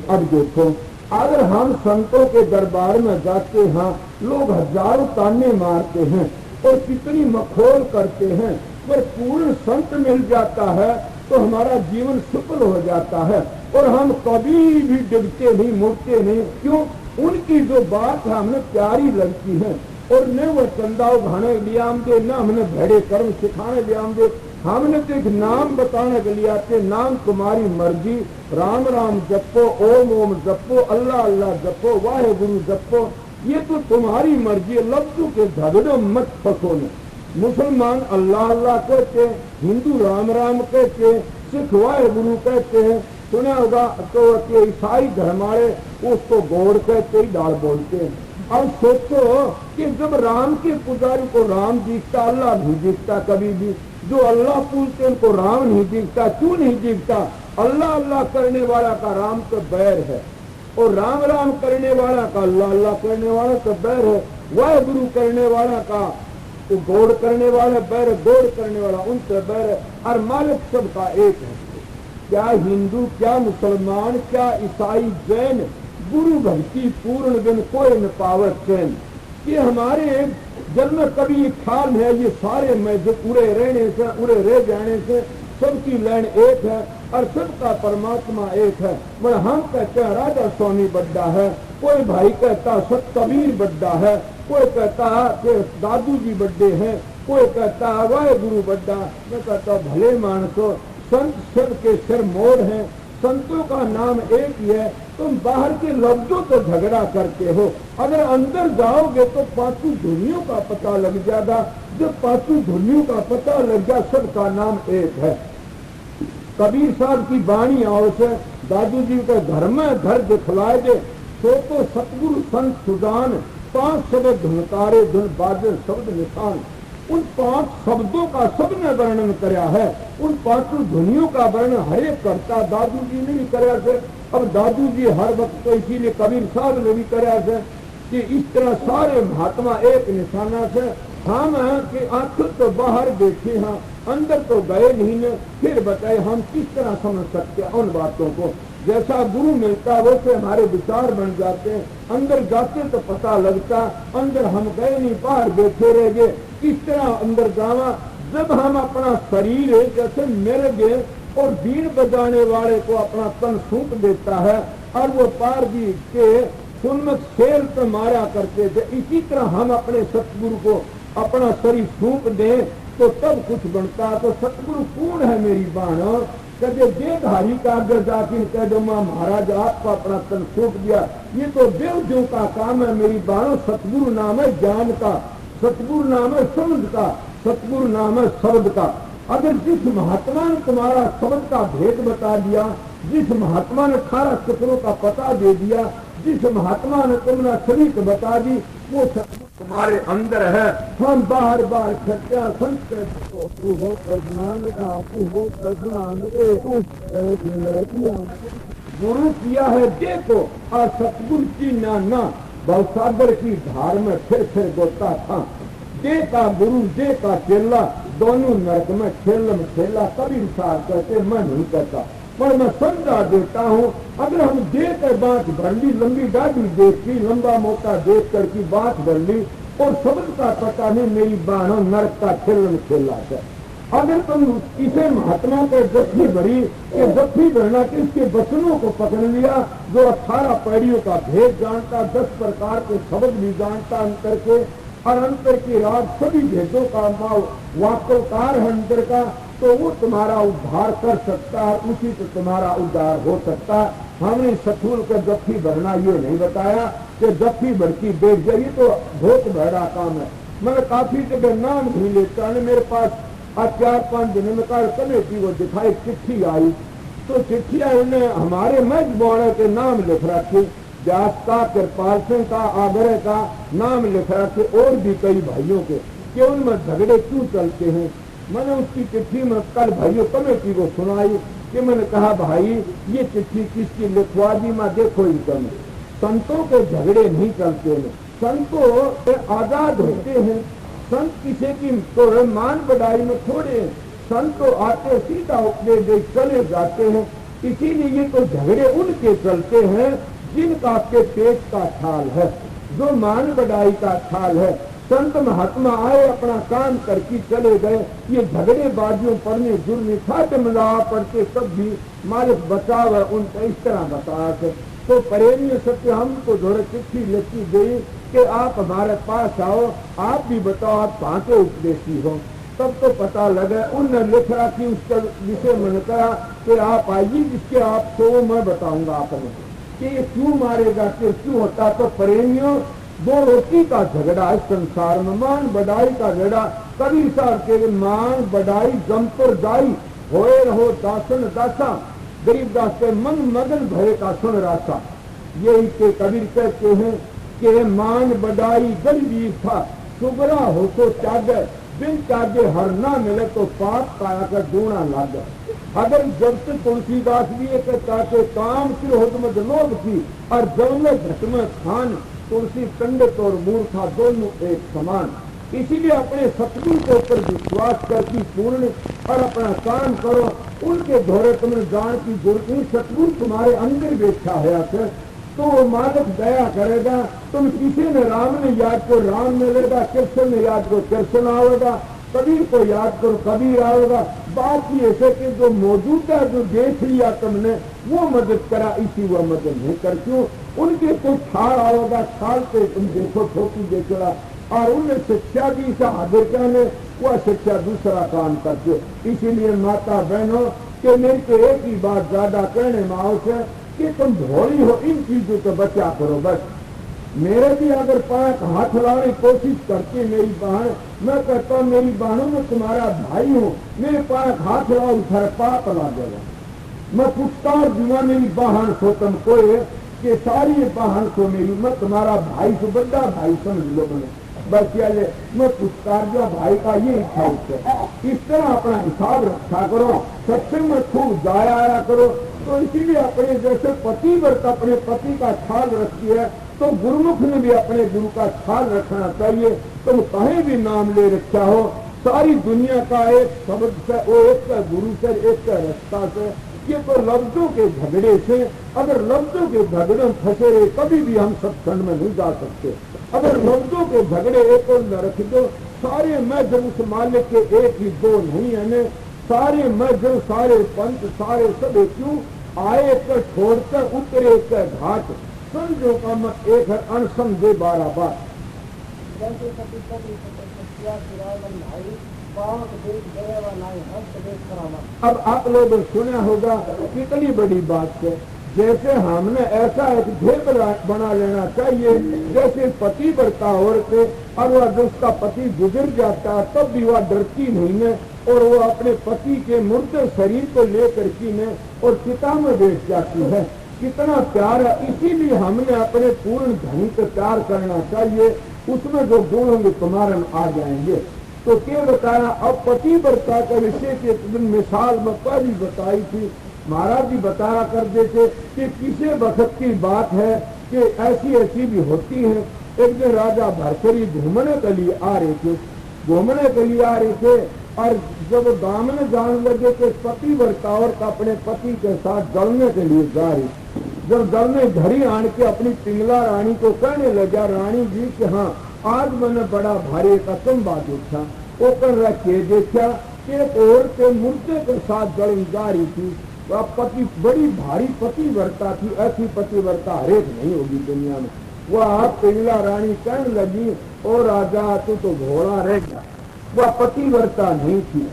अब देखो अगर हम संतों के दरबार में जाते हैं, लोग हजारों ताने मारते हैं और कितनी मखौल करते हैं, पर पूर्ण संत मिल जाता है तो हमारा जीवन सफल हो जाता है और हम कभी भी डिगते नहीं, मुड़ते नहीं। क्यों? उनकी जो बात है हमें प्यारी लगती है और न वो चंदा उठाने लिया दे, न हमने भेड़े कर्म सिखाने लिया दे। हमने तो एक नाम बताने के लिए आते, नाम तुम्हारी मर्जी, राम राम जपो, ओम ओम जपो, अल्लाह अल्लाह जपो, वाहे गुरु जपो, ये तो तुम्हारी मर्जी है। लफ्जों के झगड़ों मत फंसो न। मुसलमान अल्लाह अल्लाह कहते हैं, हिंदू राम राम कहते हैं, सिख वाहे गुरु कहते हैं, सुना होगा तो ईसाई धर्म वाले उसको गौड़ कहते ही डाल बोलते हैं। अब सोचो कि जब राम के पुजारी को राम दिखता, अल्लाह नहीं दिखता कभी भी, जो अल्लाह पूजते उनको राम नहीं दिखता, क्यों नहीं दिखता? अल्लाह अल्लाह करने वाला का राम तो बैर है, और राम राम करने वाला का अल्लाह अल्लाह करने वाला तो बैर है। वह गुरु करने वाला का तो गौड़ करने वाला बैर, गौड़ करने वाला उनसे बैर है, और मालिक सबका एक है। क्या हिंदू, क्या मुसलमान, क्या ईसाई, जैन, गुरु भक्ति पूर्ण दिन कोई न पावत चैन। कि हमारे जब में कभी ये ख्याल है, ये सारे में जो उड़े रहने से, उड़े रह जाने से सबकी लैन एक है और सबका परमात्मा एक है। मैं हम कहते हैं राजा स्वामी बड्डा है, कोई भाई कहता सत कबीर बड्डा है, कोई कहता कि दादू जी बड्डे हैं, कोई कहता वाहे गुरु बड्डा। मैं कहता भले मानसो, संत सब के सिर मोड़ हैं, संतों का नाम एक ही है। तुम बाहर के लफ्जों तो झगड़ा करते हो, अगर अंदर जाओगे तो पांचों धुनियों का पता लग जाएगा। जब पांचों धुनियों का पता लग जाए, सबका नाम एक है। कबीर साहब की बाणी आओ से दादू जी के घर में घर दिखलाए दे, तो सतगुरु संत सुजान, 5 शब्द धुनकारे धुन बाजे शब्द निशान। उन 5 शब्दों का सबने वर्णन कराया है, उन 5 ध्वनियों का वर्णन हर एक करता। दादू जी ने भी कराया है, अब दादू जी हर वक्त तो इसीलिए कबीर साहब ने भी कराया है कि इस तरह सारे महात्मा एक निशाना से। हम हैं कि आंख तो बाहर देखे हैं, अंदर तो गए नहीं ने, फिर बताए हम किस तरह समझ सकते हैं उन बातों को। जैसा गुरु मिलता वैसे हमारे विचार बन जाते हैं, अंदर जाते तो पता लगता, अंदर हम गए नहीं, बाहर बैठे रह गए। किस तरह अंदर जावा, जब हम अपना शरीर जैसे मेरे गए और बीन बजाने वाले को अपना तन सूंप देता है और वो पार भी के सुनमत सेल तो मारा करते थे, इसी तरह हम अपने सतगुरु को अपना शरीर सूंप दें तो तब कुछ बनता। तो सतगुरु कौन है मेरी बाणो, कदे देहधारी का अगर जाकर कह दो मां महाराज आपको अपना तन सूंप दिया, ये तो देवदेव का काम है मेरी बाणो। सतगुरु नाम है ज्ञान का, सतगुरु नाम है समझ का, सतगुरु नाम है शब्द का। अगर जिस महात्मा ने तुम्हारा शब्द का भेद बता दिया, जिस महात्मा ने 18 चक्रों का पता दे दिया, जिस महात्मा ने तुम्हारा शरीर बता दी, वो सतगुरु तुम्हारे अंदर है। हम बाहर बाहर सत्या संत गुरु किया है देखो, और सतगुरु की ना भवसागर की धार में फिर गोता था। दे का गुरु दे का चेला, दोनों नरक में खेलम खेला। कबीर साहब कहते मैं नहीं कहता, पर मैं समझा देता हूँ। अगर हम देख कर बात भर ली, लंबी दाढ़ी देख ली, लंबा मोटा देख कर की बात भर ली, और शब्द का पता नहीं मेरी बाणों नरक का खेलन खेला है। अगर तुम इसे महात्मा को जफ्फी भरी कि जफ्फी भरना कि इसके वचनों को पकड़ लिया, जो 18 पैड़ियों का भेद जानता, 10 प्रकार के शब्द भी जानता अंतर के, और अंतर की रात सभी भेदों का वाक्यकार है अंतर का, तो वो तुम्हारा उद्धार कर सकता है, उसी से तुम्हारा उद्धार हो सकता है। हमने सतूल का जफ्फी भरना ये नहीं बताया कि जफ्फी भरती बैठ जाइए तो बहुत बड़ा काम है। मैंने काफी जगह नाम भी लेता है, मेरे पास आज 4-5 दिन में कमेटी वो दिखाई चिट्ठी आई, तो चिट्ठी आई उन्हें हमारे मेजबान के नाम लिख रखे, व्यास का, कृपाल सिंह का, आगरे का नाम लिख रखे, और भी कई भाइयों के, कि उनमें झगड़े क्यों चलते हैं। मैंने उसकी चिट्ठी में कल भाइयों कमेटी को सुनाई कि मैंने कहा भाई ये चिट्ठी किसकी लिखवा दी, मैं देखो इनकम संतों के झगड़े नहीं चलते हैं, संतों आजाद होते हैं, संत किसी की तो मान बढ़ाई में थोड़े, संत तो आते सीधा उपदेश दे चले जाते हैं। इसीलिए ये तो झगड़े उनके चलते हैं जिनका आपके पेट का ख्याल है, जो मान बढ़ाई का ख्याल है। संत महात्मा आए अपना काम करके चले गए, ये झगड़े बाजियों पढ़ने जुर्मी खाते मिला पढ़ते सब भी मालिक बचाव है उनका इस तरह बता के। तो प्रेमी सत्य हमको थोड़े चिट्ठी लिखी गई कि आप हमारे पास आओ, आप भी बताओ आप कहाँ के उपदेशी हो। तब तो पता लगा। उनने लिखा कि उसका विषय मन करा कि आप आइए, जिसके आप तो मैं बताऊंगा आपने कि ये क्यों मारेगा, कि क्यों होता। तो प्रेमियों, दो रोटी का झगड़ा है संसार में, मान बढ़ाई का झगड़ा। कबीर साहब के मान बढ़ाई जमपुर जाई, होए रहो दासन दासा, गरीबदास के मन मगन भय का सुन रासा। यही के कबीर कहते हैं कि मान बढ़ाई गरीबी था, सुगरा हो तो त्यागे, बिन त्यागे हर ना मिले तो पाप पाया कर दूना लागे। अगर जब से तुलसीदास भी ये कहता कि काम क्रोध मत लोभ थी, और जब में घट में खान, तुलसी पंडित और मूर्खा दोनों एक समान। इसीलिए अपने सतगुरु के ऊपर विश्वास करके पूर्ण और अपना काम करो। उनके द्वारा तुमने जान की जरूरत, सतगुरु तुम्हारे अंदर बैठा है तो वो मालिक दया करेगा। तुम किसी ने राम ने याद को राम मिलेगा, कृष्ण ने याद को कृष्ण आवेगा, कबीर को याद करो कबीर आएगा। बात ये है कि जो मौजूदा जो देख लिया तुमने वो मदद करा, इसी वो मदद नहीं कर क्यों। उनके कोई ठाड़ आएगा, ठाड़ पे तुम देखो ठोकी देखा, और उन्हें शिक्षा दी आदर करने, वह शिक्षा दूसरा काम करते। इसीलिए माता बहनों के मेरे को एक ही बात ज्यादा कहने में आवश्यक कि तुम भोली हो, इन चीजों से बचा करो बस। मेरे भी अगर 5 हाथ लाने की कोशिश करती मेरी बहन, मैं कहता हूँ मेरी बहनों में तुम्हारा भाई हूँ, मेरे 5 हाथ लाओ उधर पाप ला देगा। मैं पूछता हूँ जुआ मेरी बहन सो तुम कोई कि सारी बहन को मेरी, मैं तुम्हारा भाई से बड़ा भाई समझ लो मैंने बस क्या ले। मैं पूछता जो भाई का ये इच्छा है, इस तरह अपना हिसाब रखा करो, सत्संग में खूब जाया आया करो। तो इसीलिए अपने जैसे पति व्रत अपने पति का ख्याल रखती है, तो गुरुमुख ने भी अपने गुरु का ख्याल रखना चाहिए। तुम कहीं भी नाम ले रखा हो, सारी दुनिया का एक शब्द से, वो एक का गुरु से, एक का रास्ता से, ये तो लफ्जों के झगड़े से। अगर लफ्जों के झगड़े में फंसे रहे कभी भी हम सत्संग में नहीं जा सकते। अगर लफ्जों के झगड़े एक और न रख दो, सारे मैं जब उस मालिक के एक ही दो नहीं है, सारे मैं जब सारे पंच सारे सब क्यों आए कर छोड़कर उतरे कर घाट, समझो का मत एक है अनसमझे 12 बार। अब आप लोग सुना होगा कितनी बड़ी बात है। जैसे हमने ऐसा एक ढेर बना लेना चाहिए, जैसे पति बढ़ता औरते और वह जो उसका पति गुजर जाता है तब भी वह डरती नहीं है, और वो अपने पति के मुर्दे शरीर को लेकर की में और चिता में बैठ जाती है। कितना प्यार है। इसीलिए हमने अपने पूर्ण धनी से प्यार करना चाहिए, उसमें जो गुण होंगे तुम्हारे में आ जाएंगे। तो क्या बताया, अब पति व्रता का विषय के दिन मिसाल में पहली बताई थी, महाराज जी बताया करते थे कि किसी वक्त की बात है कि ऐसी ऐसी भी होती है। एक दिन राजा भरथरी घूमने के लिए आ रहे थे, और जब दामन जान लगे तो पति व्रता और अपने पति के साथ जलने के लिए जा रही, जब जलने घड़ी आन के अपनी पिंगला रानी को कहने लगा, रानी जी कि हाँ आज मैंने बड़ा भारी कसम बात देखा। वो कर रखे देखा कि एक औरत के मुर्दे के साथ जल जा रही थी। वह पति बड़ी भारी पति व्रता थी, ऐसी पति व्रता हरेक नहीं होगी दुनिया में। वह आप पिंगला रानी कहने लगी, ओ राजा तू तो घोड़ा रह गया। वह पतिव्रता नहीं थी।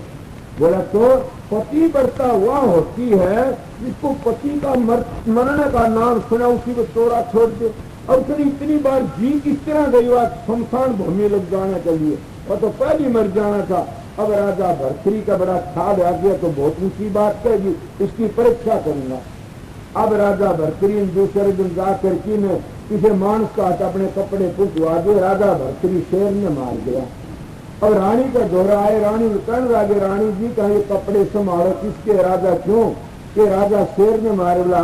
बोला तो पतिव्रता वह होती है जिसको पति का मरने का नाम सुना उसी को तोड़ा छोड़ दे। अब उसने इतनी बार जी किस तरह गई, वह शमशान भूमि लग जाने के लिए, वह तो पहले मर जाना था। अब राजा भरथरी का बड़ा ख्याल आ गया तो बहुत ऊंची बात कहेगी, इसकी परीक्षा करूंगा। अब राजा भरथरी दूसरे दिन जाकर की में किसी मानस का अपने कपड़े पुछवा दे, राजा भरथरी शेर ने मार गया। अब रानी का दोहरा आए, रानी कहने लगे, रानी जी कहा ये कपड़े संभालो, किसके? राजा क्यों कि राजा शेर ने मारे। बोला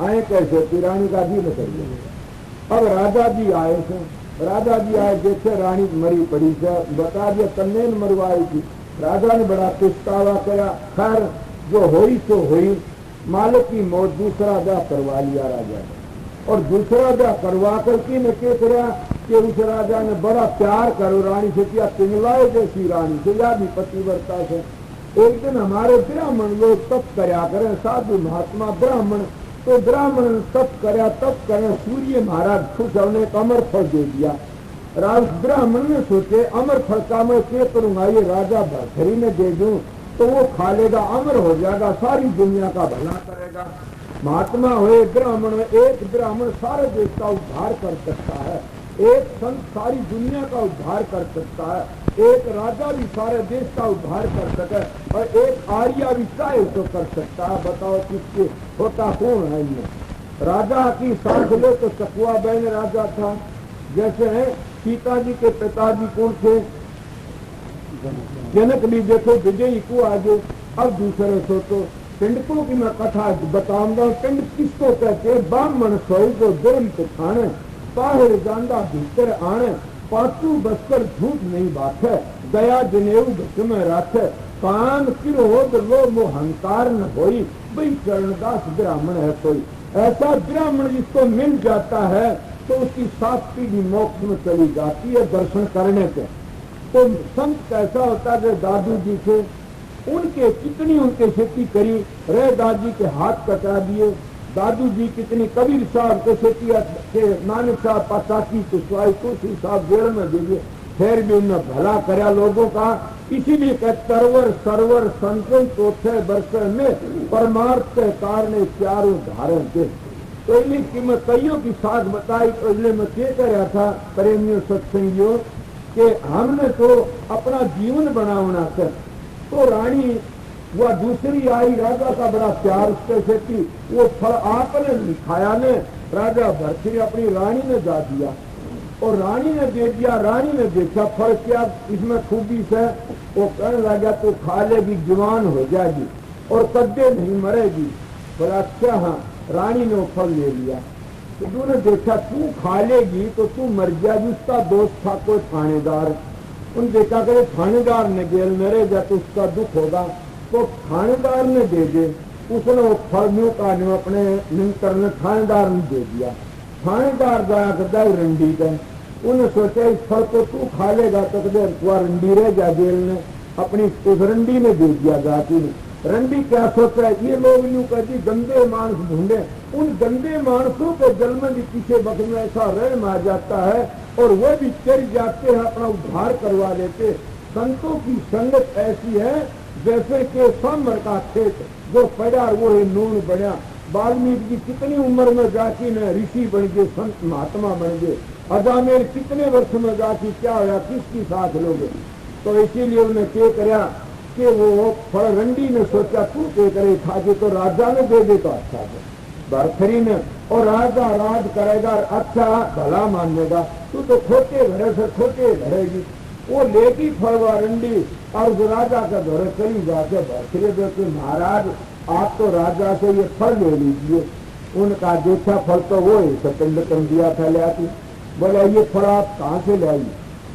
आए कैसे? कि रानी का जी बताइए। अब राजा जी आए थे, राजा जी आए देखे रानी मरी पड़ी से, बता दिया कन्ने मरवाई थी। राजा ने बड़ा पछतावा किया। खैर जो हुई तो हुई, मालिक की मौत दूसरा ब्याह करवा लिया राजा ने। और दूसरा ब्याह करवा करके ने क्या करा कि उस राजा ने बड़ा प्यार करो रानी से किया, पिंगलाए जैसी रानी से या भी पतिव्रता से। एक दिन हमारे ब्राह्मण लोग तप करया करें, साधु महात्मा ब्राह्मण, तो ब्राह्मण तप करया, तप करें, सूर्य महाराज खुश होने कमर फल दे दिया। ब्राह्मण ने सोचे अमर फल का मैं क्या करूंगा, ये राजा भरथरी में दे दूं तो वो खा लेगा, अमर हो जाएगा, सारी दुनिया का भला करेगा। महात्मा हुए ब्राह्मण में एक ब्राह्मण सारे देश का उद्धार कर सकता है, एक संत सारी दुनिया का उद्धार कर सकता है, एक राजा भी सारे देश का उद्धार कर सके और एक आर्या भी चाहे तो कर सकता है। बताओ किसके होता कौन है इनमें? राजा की सांस ले तो चकुआ बहन राजा था। जैसे है सीता जी के पिताजी कौन थे? जनक भी देखो विजयी को आगे। अब दूसरे सोचो पिंडकों की मैं कथा बताऊंगा। पिंड किसको कहते? ब्राह्मण सोई को दुरंत खाने, बाहर जांदा भीतर आने, पांचू बसकर झूठ नहीं बात है, दया जनेऊ घट में राख, कान किरोध लो मोहंकार न होई, भाई चरणदास ब्राह्मण है कोई। ऐसा ब्राह्मण जिसको मिल जाता है तो उसकी 7 पीढ़ी मोक्ष में चली जाती है दर्शन करने पे। तो संत कैसा होता है? दादू जी थे, उनके कितनी उनके खेती करी, रे दादी के हाथ कटा दिए। दादू जी कितनी कबीर साहब के खेती के नानक साहब पचासी कुशवाई तुलसी साहब जेल में दे दिए, फिर भी उन्हें भला कराया लोगों का। इसीलिए तरवर सरवर संतन चौथे वर्ष में परमार्थ के कारण चारों धारण थे। तो इसलिए मैं कईयों की साथ बताई। तो इसलिए मैं क्या कर रहा था प्रेमियों सत्संगियों कि हमने तो अपना जीवन बनाना कर। तो रानी वह दूसरी आई, राजा का बड़ा प्यार उसके थी, वो फल आपने खाया ने, राजा भरथरी अपनी रानी ने जा दिया और रानी ने दे दिया। रानी ने देखा फल क्या इसमें खूबी से, वो कहने लगा तो खा लेगी, जवान हो जाएगी और कद्दे नहीं मरेगी। बोला अच्छा हाँ। रानी ने वो फल ले लिया। तो तूने देखा तू खा लेगी तो तू मर जाएगी। उसका दोस्त था कोई थानेदार, उन देखा करे थानेदार ने गेल मेरे जा तो उसका दुख होगा, तो थानेदार ने दे दे। उसने वो फल न्यू का न्यू अपने निंतर ने थानेदार ने दे दिया। थानेदार गया करता है रंडी का, उन्हें सोचा इस फल को तू खा लेगा तो वह रंडी रह जा। जेल ने अपनी उस रंडी ने दे दिया जाती ने। रंडी क्या सोच रहा है? ये लोग यूं कहती गंदे मांस ढूंढे, उन गंदे मांसों के जल में भी पीछे वक्त में ऐसा रहम आ जाता है और वह भी चढ़ जाते हैं, अपना उद्धार करवा लेते। संतों की संगत ऐसी है जैसे कि सांबर का खेत जो पड़ा वो है नून बना। वाल्मीकि की कितनी उम्र में जाके न ऋषि बन गए, संत महात्मा बन गए। अजामेर कितने वर्ष में जाके क्या होया, किसकी साथ लोगे? तो इसीलिए उन्हें क्या कराया कि वो फल रंडी ने सोचा तू क्या करे खाके, तो राजा ने दे दे तो अच्छा है भरथरी ने, और राजा राज करेगा अच्छा भला मानेगा। तू तो खोटे घरे से खोटे घरेगी। वो लेगी फलवा रंडी और जो राजा का घर चली जाके भरथरी देते महाराज आप तो राजा से ये फल ले लीजिए। उनका देखा फल तो वो है सपिंड कर दिया था ले आती। बोला ये फल आप कहाँ से ले आई?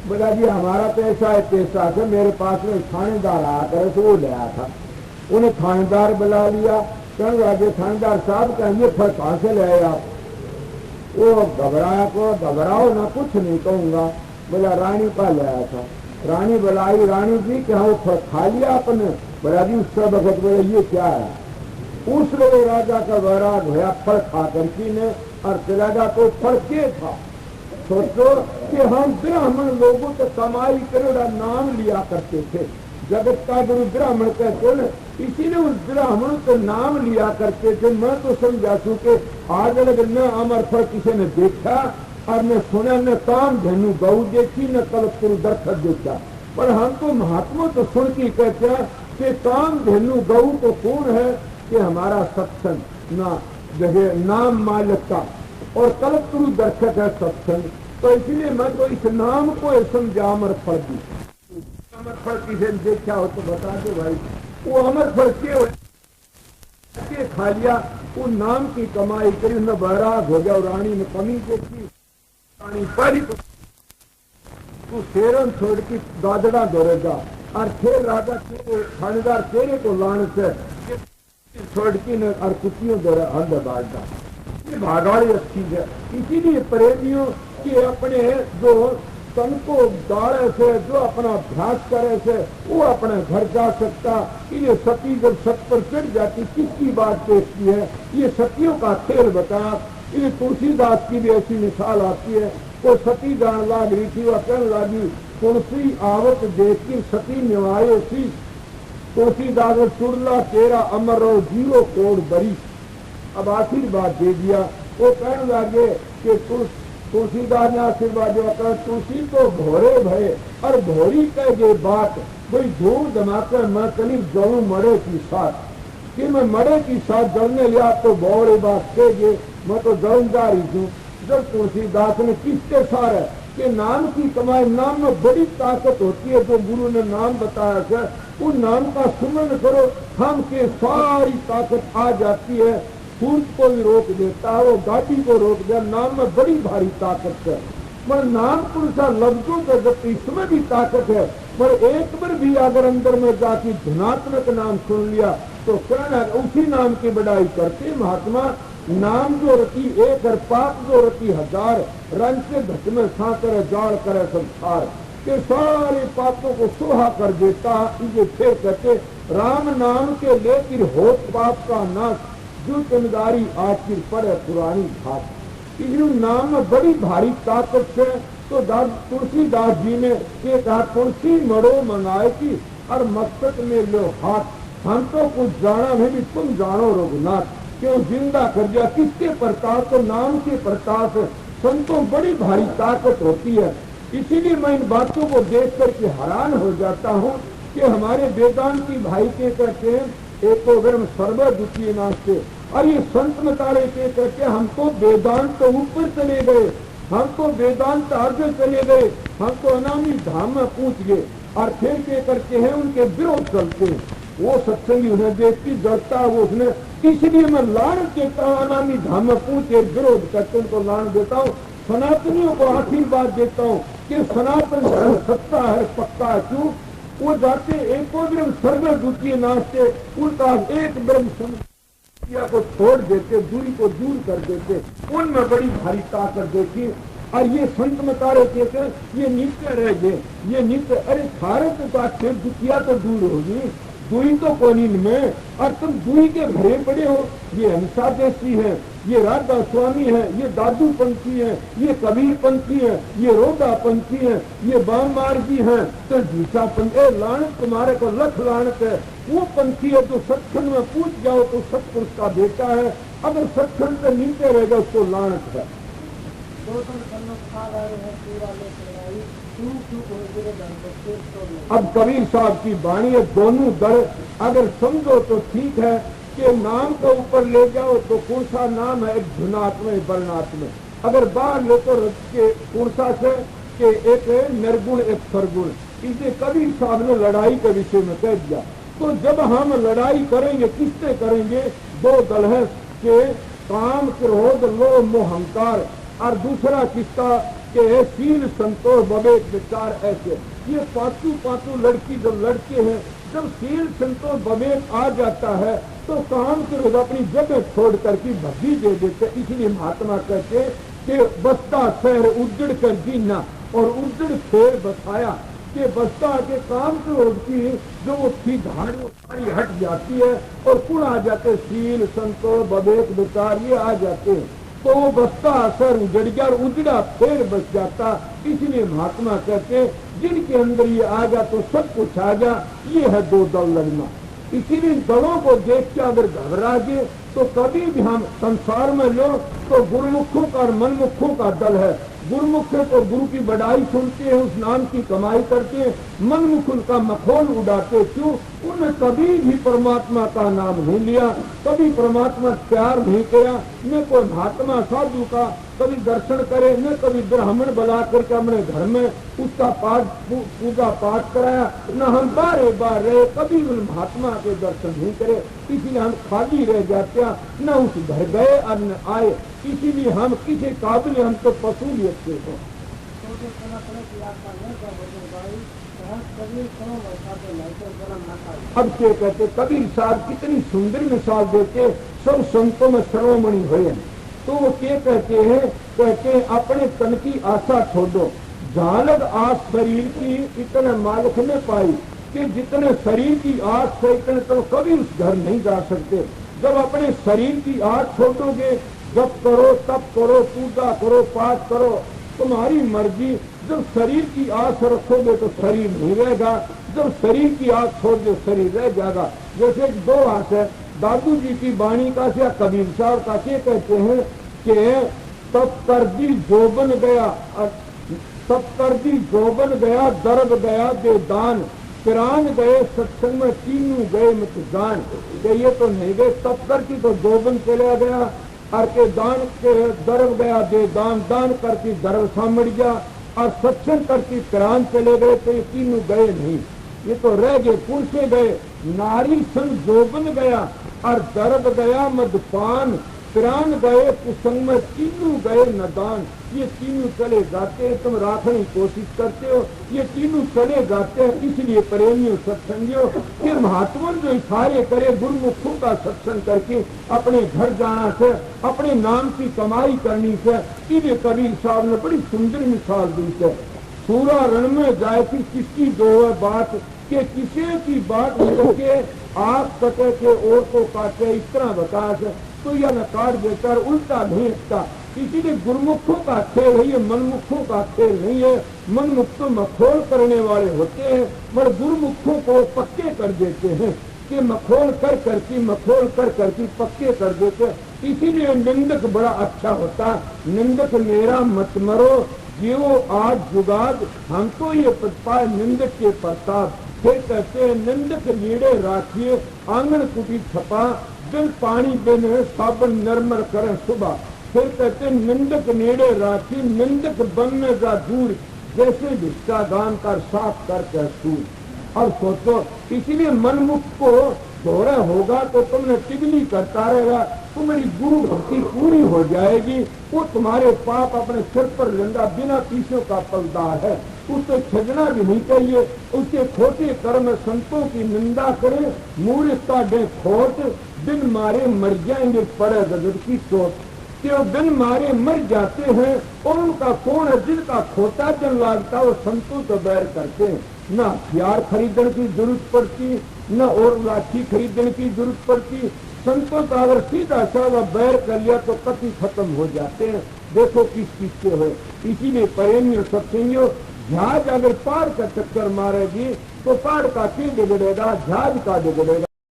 बोला जी हमारा पैसा है, पैसा से मेरे पास में थानेदार आकर से वो ले आया था। उन्हें थानेदार बुला लिया, कहने लगे थानेदार साहब कहेंगे फल कहाँ से ले आए आप? वो घबराया को घबराओ ना, कुछ नहीं कहूंगा। बोला रानी का ले आया था। रानी बुलाई, रानी जी क्या वो फल खा लिया आपने? बोला जी उसका वक्त। बोला ये क्या है? उस लोग राजा का वैराग होया फल खा करके ने और चला गया। तो फल क्या था? सोचो कि हम ब्राह्मण लोगों तो कमाई करोड़ा नाम लिया करते थे, जगत का गुरु ब्राह्मण कहते न, इसीलिए उस ब्राह्मण को नाम लिया करते थे। मैं तो समझा छू के आज लग न अमर फल किसी ने देखा और न सुना, न काम धनु गऊ देखी, न कलपुर दरखत देखा। पर हम तो महात्मा तो सुन के कहते हैं कि काम धनु गऊ तो कौन है कि हमारा सत्संग ना जगह नाम मालिक का, और कलपुर दरखत है सत्संग। तो इसलिए मैं तो इस नाम को समझा अमर फल दी। अमर फल किसी ने देखा हो तो बता दो भाई। वो अमर फल के खा लिया, वो नाम की कमाई करी, उन्हें बैराग हो गया। रानी ने कमी देखी, रानी परी तू शेरन छोड़ की दादड़ा दौड़ेगा और फिर राजा थानेदार तेरे को लाने से छोड़ की न और कुतियों दौड़े हद बांटता। ये भागाड़ी अच्छी है। इसीलिए प्रेमियों के अपने जो तन को दाड़े से, जो अपना अभ्यास करे से वो अपने घर जा सकता। ये सती जब सत पर चढ़ जाती किसकी बात देखती है? ये सतियों का खेल बता। ये तुलसीदास की भी ऐसी मिसाल आती है। वो सती जान लाग रही थी, वह कहने लगी तुलसी आवत देख की सती निवाये सी, तुलसीदास चुड़ला तेरा अमर रहो जीरो कोड़ बरी। अब आशीर्वाद दे दिया। वो कहने लगे कि तुलसीदास ने आशीर्वाद दिया, तुलसी तो भोरे भये और भोरी कह गए बात, कोई धूम धमाकर मैं कली जलू मरे की साथ, कि मैं मरे की साथ जलने लिया तो भोरे बात कह गए, मैं तो जलन जा रही हूँ। जब तुलसीदास ने किसके सार है कि नाम की कमाई, नाम में बड़ी ताकत होती है। जो गुरु ने नाम बताया है उन नाम का सुमन करो, हम के सारी ताकत आ जाती है। सूरज को भी रोक देता है, वो गाड़ी को रोक दे, नाम में बड़ी भारी ताकत है। पर नाम पुरुषा लफ्जों के जब इसमें भी ताकत है, पर एक बार भी अगर अंदर में जाके धनात्मक नाम सुन लिया तो कहना उसी नाम की बड़ाई करते महात्मा। नाम जो रति एक और पाप जो रति हजार, रंग से घट में सा करे जाड़ करे संसार, के सारे पापों को सुहा कर देता। इसे फिर कहते राम नाम के लेकर होत पाप का नाश, जो जिम्मेदारी आखिर पड़े पुरानी घाट। इस नाम में बड़ी भारी ताकत है। तो तुलसीदास जी ने ये कहा तुलसी मरो मंगाए की और मस्तक में लो हाथ, हम तो कुछ जाना नहीं भी तुम जानो रघुनाथ। क्यों जिंदा कर दिया किसके प्रताप, तो नाम के प्रताप। संतों बड़ी भारी ताकत होती है। इसीलिए मैं इन बातों को देख करके हैरान हो जाता हूँ कि हमारे वेदांती भाई के कहते हैं एक तो गर्म सर्व द्वितीय नास्ते, और ये संत मतारे के कहते हम तो वेदांत तो ऊपर चले गए, हम तो वेदांत आगे चले गए, हम तो अनामी धाम में पहुंच गए। और फिर के करते हैं उनके विरोध चलते हैं। वो सत्संगी उन्हें देखती डरता है, वो उसने इसलिए मैं लान देता हूँ। अनामी धाम में पहुंचे विरोध करते उनको लान देता हूँ। सनातनियों को आशीर्वाद देता हूँ कि सनातन धर्म सत्ता है, पक्का है। क्यों वो जाते एको ब्रह्म सर्व द्वितीय नाचते, उनका एक ब्रह्म को छोड़ देते, दूरी को दूर कर देते। उनमें बड़ी भारी ताकत देखी। और ये संत मतारे कहते ये नित्य रह गए, ये नित्य। अरे सारे तो आखिर दुखिया तो दूर होगी, दूरी तो कोनी में, और तुम दूरी के भरे पड़े हो। ये हंसा देसी है, ये राधा स्वामी है, ये दादू पंथी है, ये कबीर पंथी है, ये रोदा पंथी है, ये बाम मार्गी है, तो झूठा पंथ। लानत तुम्हारे को लख लानत है। वो पंथी है जो सत्संग में पूछ जाओ तो सतपुरुष का बेटा है, अगर सत्संग से नीचे रहेगा उसको लानत है। अब कबीर साहब की वाणी है, दोनों दर अगर समझो तो ठीक है कि नाम को ऊपर ले जाओ तो कौन सा नाम है, एक धुनात्म वर्णात्म। अगर बाहर ले तो के कौन सा से कि एक निर्गुण एक सरगुण। इसे कबीर साहब ने लड़ाई के विषय में कह दिया। तो जब हम लड़ाई करेंगे किससे करेंगे? दो दल है कि काम क्रोध लोभ मोह अहंकार, और दूसरा किसका के शील संतोष विवेक विचार। ऐसे ये पांचों लड़की जब लड़के हैं, जब शील संतोष विवेक आ जाता है तो काम क्रोध अपनी जगह छोड़ करके भद्दी दे देते। इसलिए महात्मा कहते कि बस्ता शहर उजड़ कर जीना और उजड़ शेर बसाया, कि बस्ता के काम क्रोध की जो वो थी धारी सारी हट जाती है और कुण आ जाते, शील संतोष विवेक विचार ये आ जाते हैं। तो वो बस्ता असर उजड़ गया और उजड़ा फिर बच जाता। इसलिए महात्मा कहते जिनके अंदर ये आ गया तो सब कुछ आ गया। ये है दो दल लड़ना। इसीलिए दलों को देख के अगर घबरा गए तो कभी भी हम संसार में लो तो गुरुमुखों का और मनमुखों का दल है। गुरुमुख तो गुरु की बड़ाई सुनते हैं, उस नाम की कमाई करते हैं, मनमुख उनका मखौल उड़ाते। क्यों? उन्होंने कभी भी परमात्मा का नाम नहीं लिया, कभी परमात्मा प्यार नहीं किया, न कोई महात्मा साधु का कभी दर्शन करे, न कभी ब्राह्मण बुला करके अपने घर में उसका पूजा पाठ कराया, न हम बारे बार रहे कभी उन महात्मा के दर्शन नहीं करे। इसीलिए हम खाली रह जाते हैं, न उस घर गए और न आए। इसीलिए हम किसी काबिल, हम तो पशु लेते हो। अब क्या कहते कबीर साहब कितनी सुंदर मिसाल देते, सब संतों में सर्वमणि हुए। तो वो क्या कहते हैं? कहते हैं अपने तन की आशा छोड़ो, झालक आस शरीर की इतने मालिक ने पाई, कि जितने शरीर की आस है इतने तो कभी उस घर नहीं जा सकते। जब अपने शरीर की आस छोड़ोगे जप करो, तप करो, पूजा करो, पाठ करो, तुम्हारी मर्जी। जब शरीर की आस रखोगे तो शरीर नहीं रहेगा, जब शरीर की आस छोड़ दो शरीर रह जाएगा। जैसे दो आस है, दादू जी की वाणी का से कबीर साहब का से कहते हैं कि तप कर दी जोबन गया, तप कर दी जोबन गया, दर्द गया देवदान, पिरान गए सत्संग में तीनों गए मत जान। ये तो नहीं गए, तप करके तो जोबन चला गया, और के दान के दर्द गया देवदान, दान करके दर्द सामड़ गया, और सत्संग करके पिरान चले गए, तो ये तीनों गए नहीं, ये तो रह गए, पुरुषे गए। नारी संग जोबन गया और दर्द गया मदपान, प्राण गए कुसंग में तीनों गए नदान। ये तीनों चले जाते हैं, तुम राखने की कोशिश करते हो, ये तीनों चले जाते हैं। इसलिए प्रेमियों सत्संगियों के महात्मा जो इशारे करे गुरुमुखों का सत्संग करके अपने घर जाना से, अपने नाम की कमाई करनी से, इन्हें कबीर साहब ने बड़ी सुंदर मिसाल दी है। सूरा रण में जाए कि किसकी दो है बात, के किसी की बात करके आप कटे के और को काटे, इस तरह बता तो यह न काट देकर उल्टा भेजता। इसीलिए गुरुमुखों का खेल है, ये मनमुखों का खेल नहीं है। मनमुख तो मखोल करने वाले होते हैं, मगर गुरुमुखों को पक्के कर देते हैं कि मखोल कर करके मखोल कर करके पक्के कर देते। इसीलिए निंदक बड़ा अच्छा होता, निंदक मेरा मत मरो जीवो आज जुगाद, हम तो ये पद पाए निंदक के प्रताप। फिर कहते हैं निंदक लीड़े राखिए आंगन कुटी छपा, बिन पानी बिन साबन नरमर करें सुबह। फिर कहते निंदक नेड़े राखी निंदक बनने का दूर, जैसे भिक्षा दान कर साफ करके सूर। और सोचो इसीलिए मनमुख को दोहरा होगा तो तुमने टिगली करता रहेगा, तुम्हारी गुरु भक्ति पूरी हो जाएगी, वो तुम्हारे पाप अपने सिर पर लेंदा, बिना पीछे का पलदार है, उसे छजना भी नहीं चाहिए। उसके खोटे कर्म संतों की निंदा करे, मूर्खता दे खोट, बिन मारे मर जाएंगे पड़े गजब की चोट। कि वो बिन मारे मर जाते हैं, और उनका कौन है जिनका खोटा जन लागता, वो संतों तो बैर करते हैं। न हथियार खरीदने की जरूरत पड़ती, न और लाठी खरीदने की जरूरत पड़ती। संतों का अगर सीधा साधा बैर कर लिया तो कति खत्म हो जाते हैं। देखो किस चीज से हो। इसीलिए प्रेमियों सत्संगियों, जहाज अगर पार का चक्कर मारेगी तो पार का क्यों बिगड़ेगा, जहाज का बिगड़ेगा।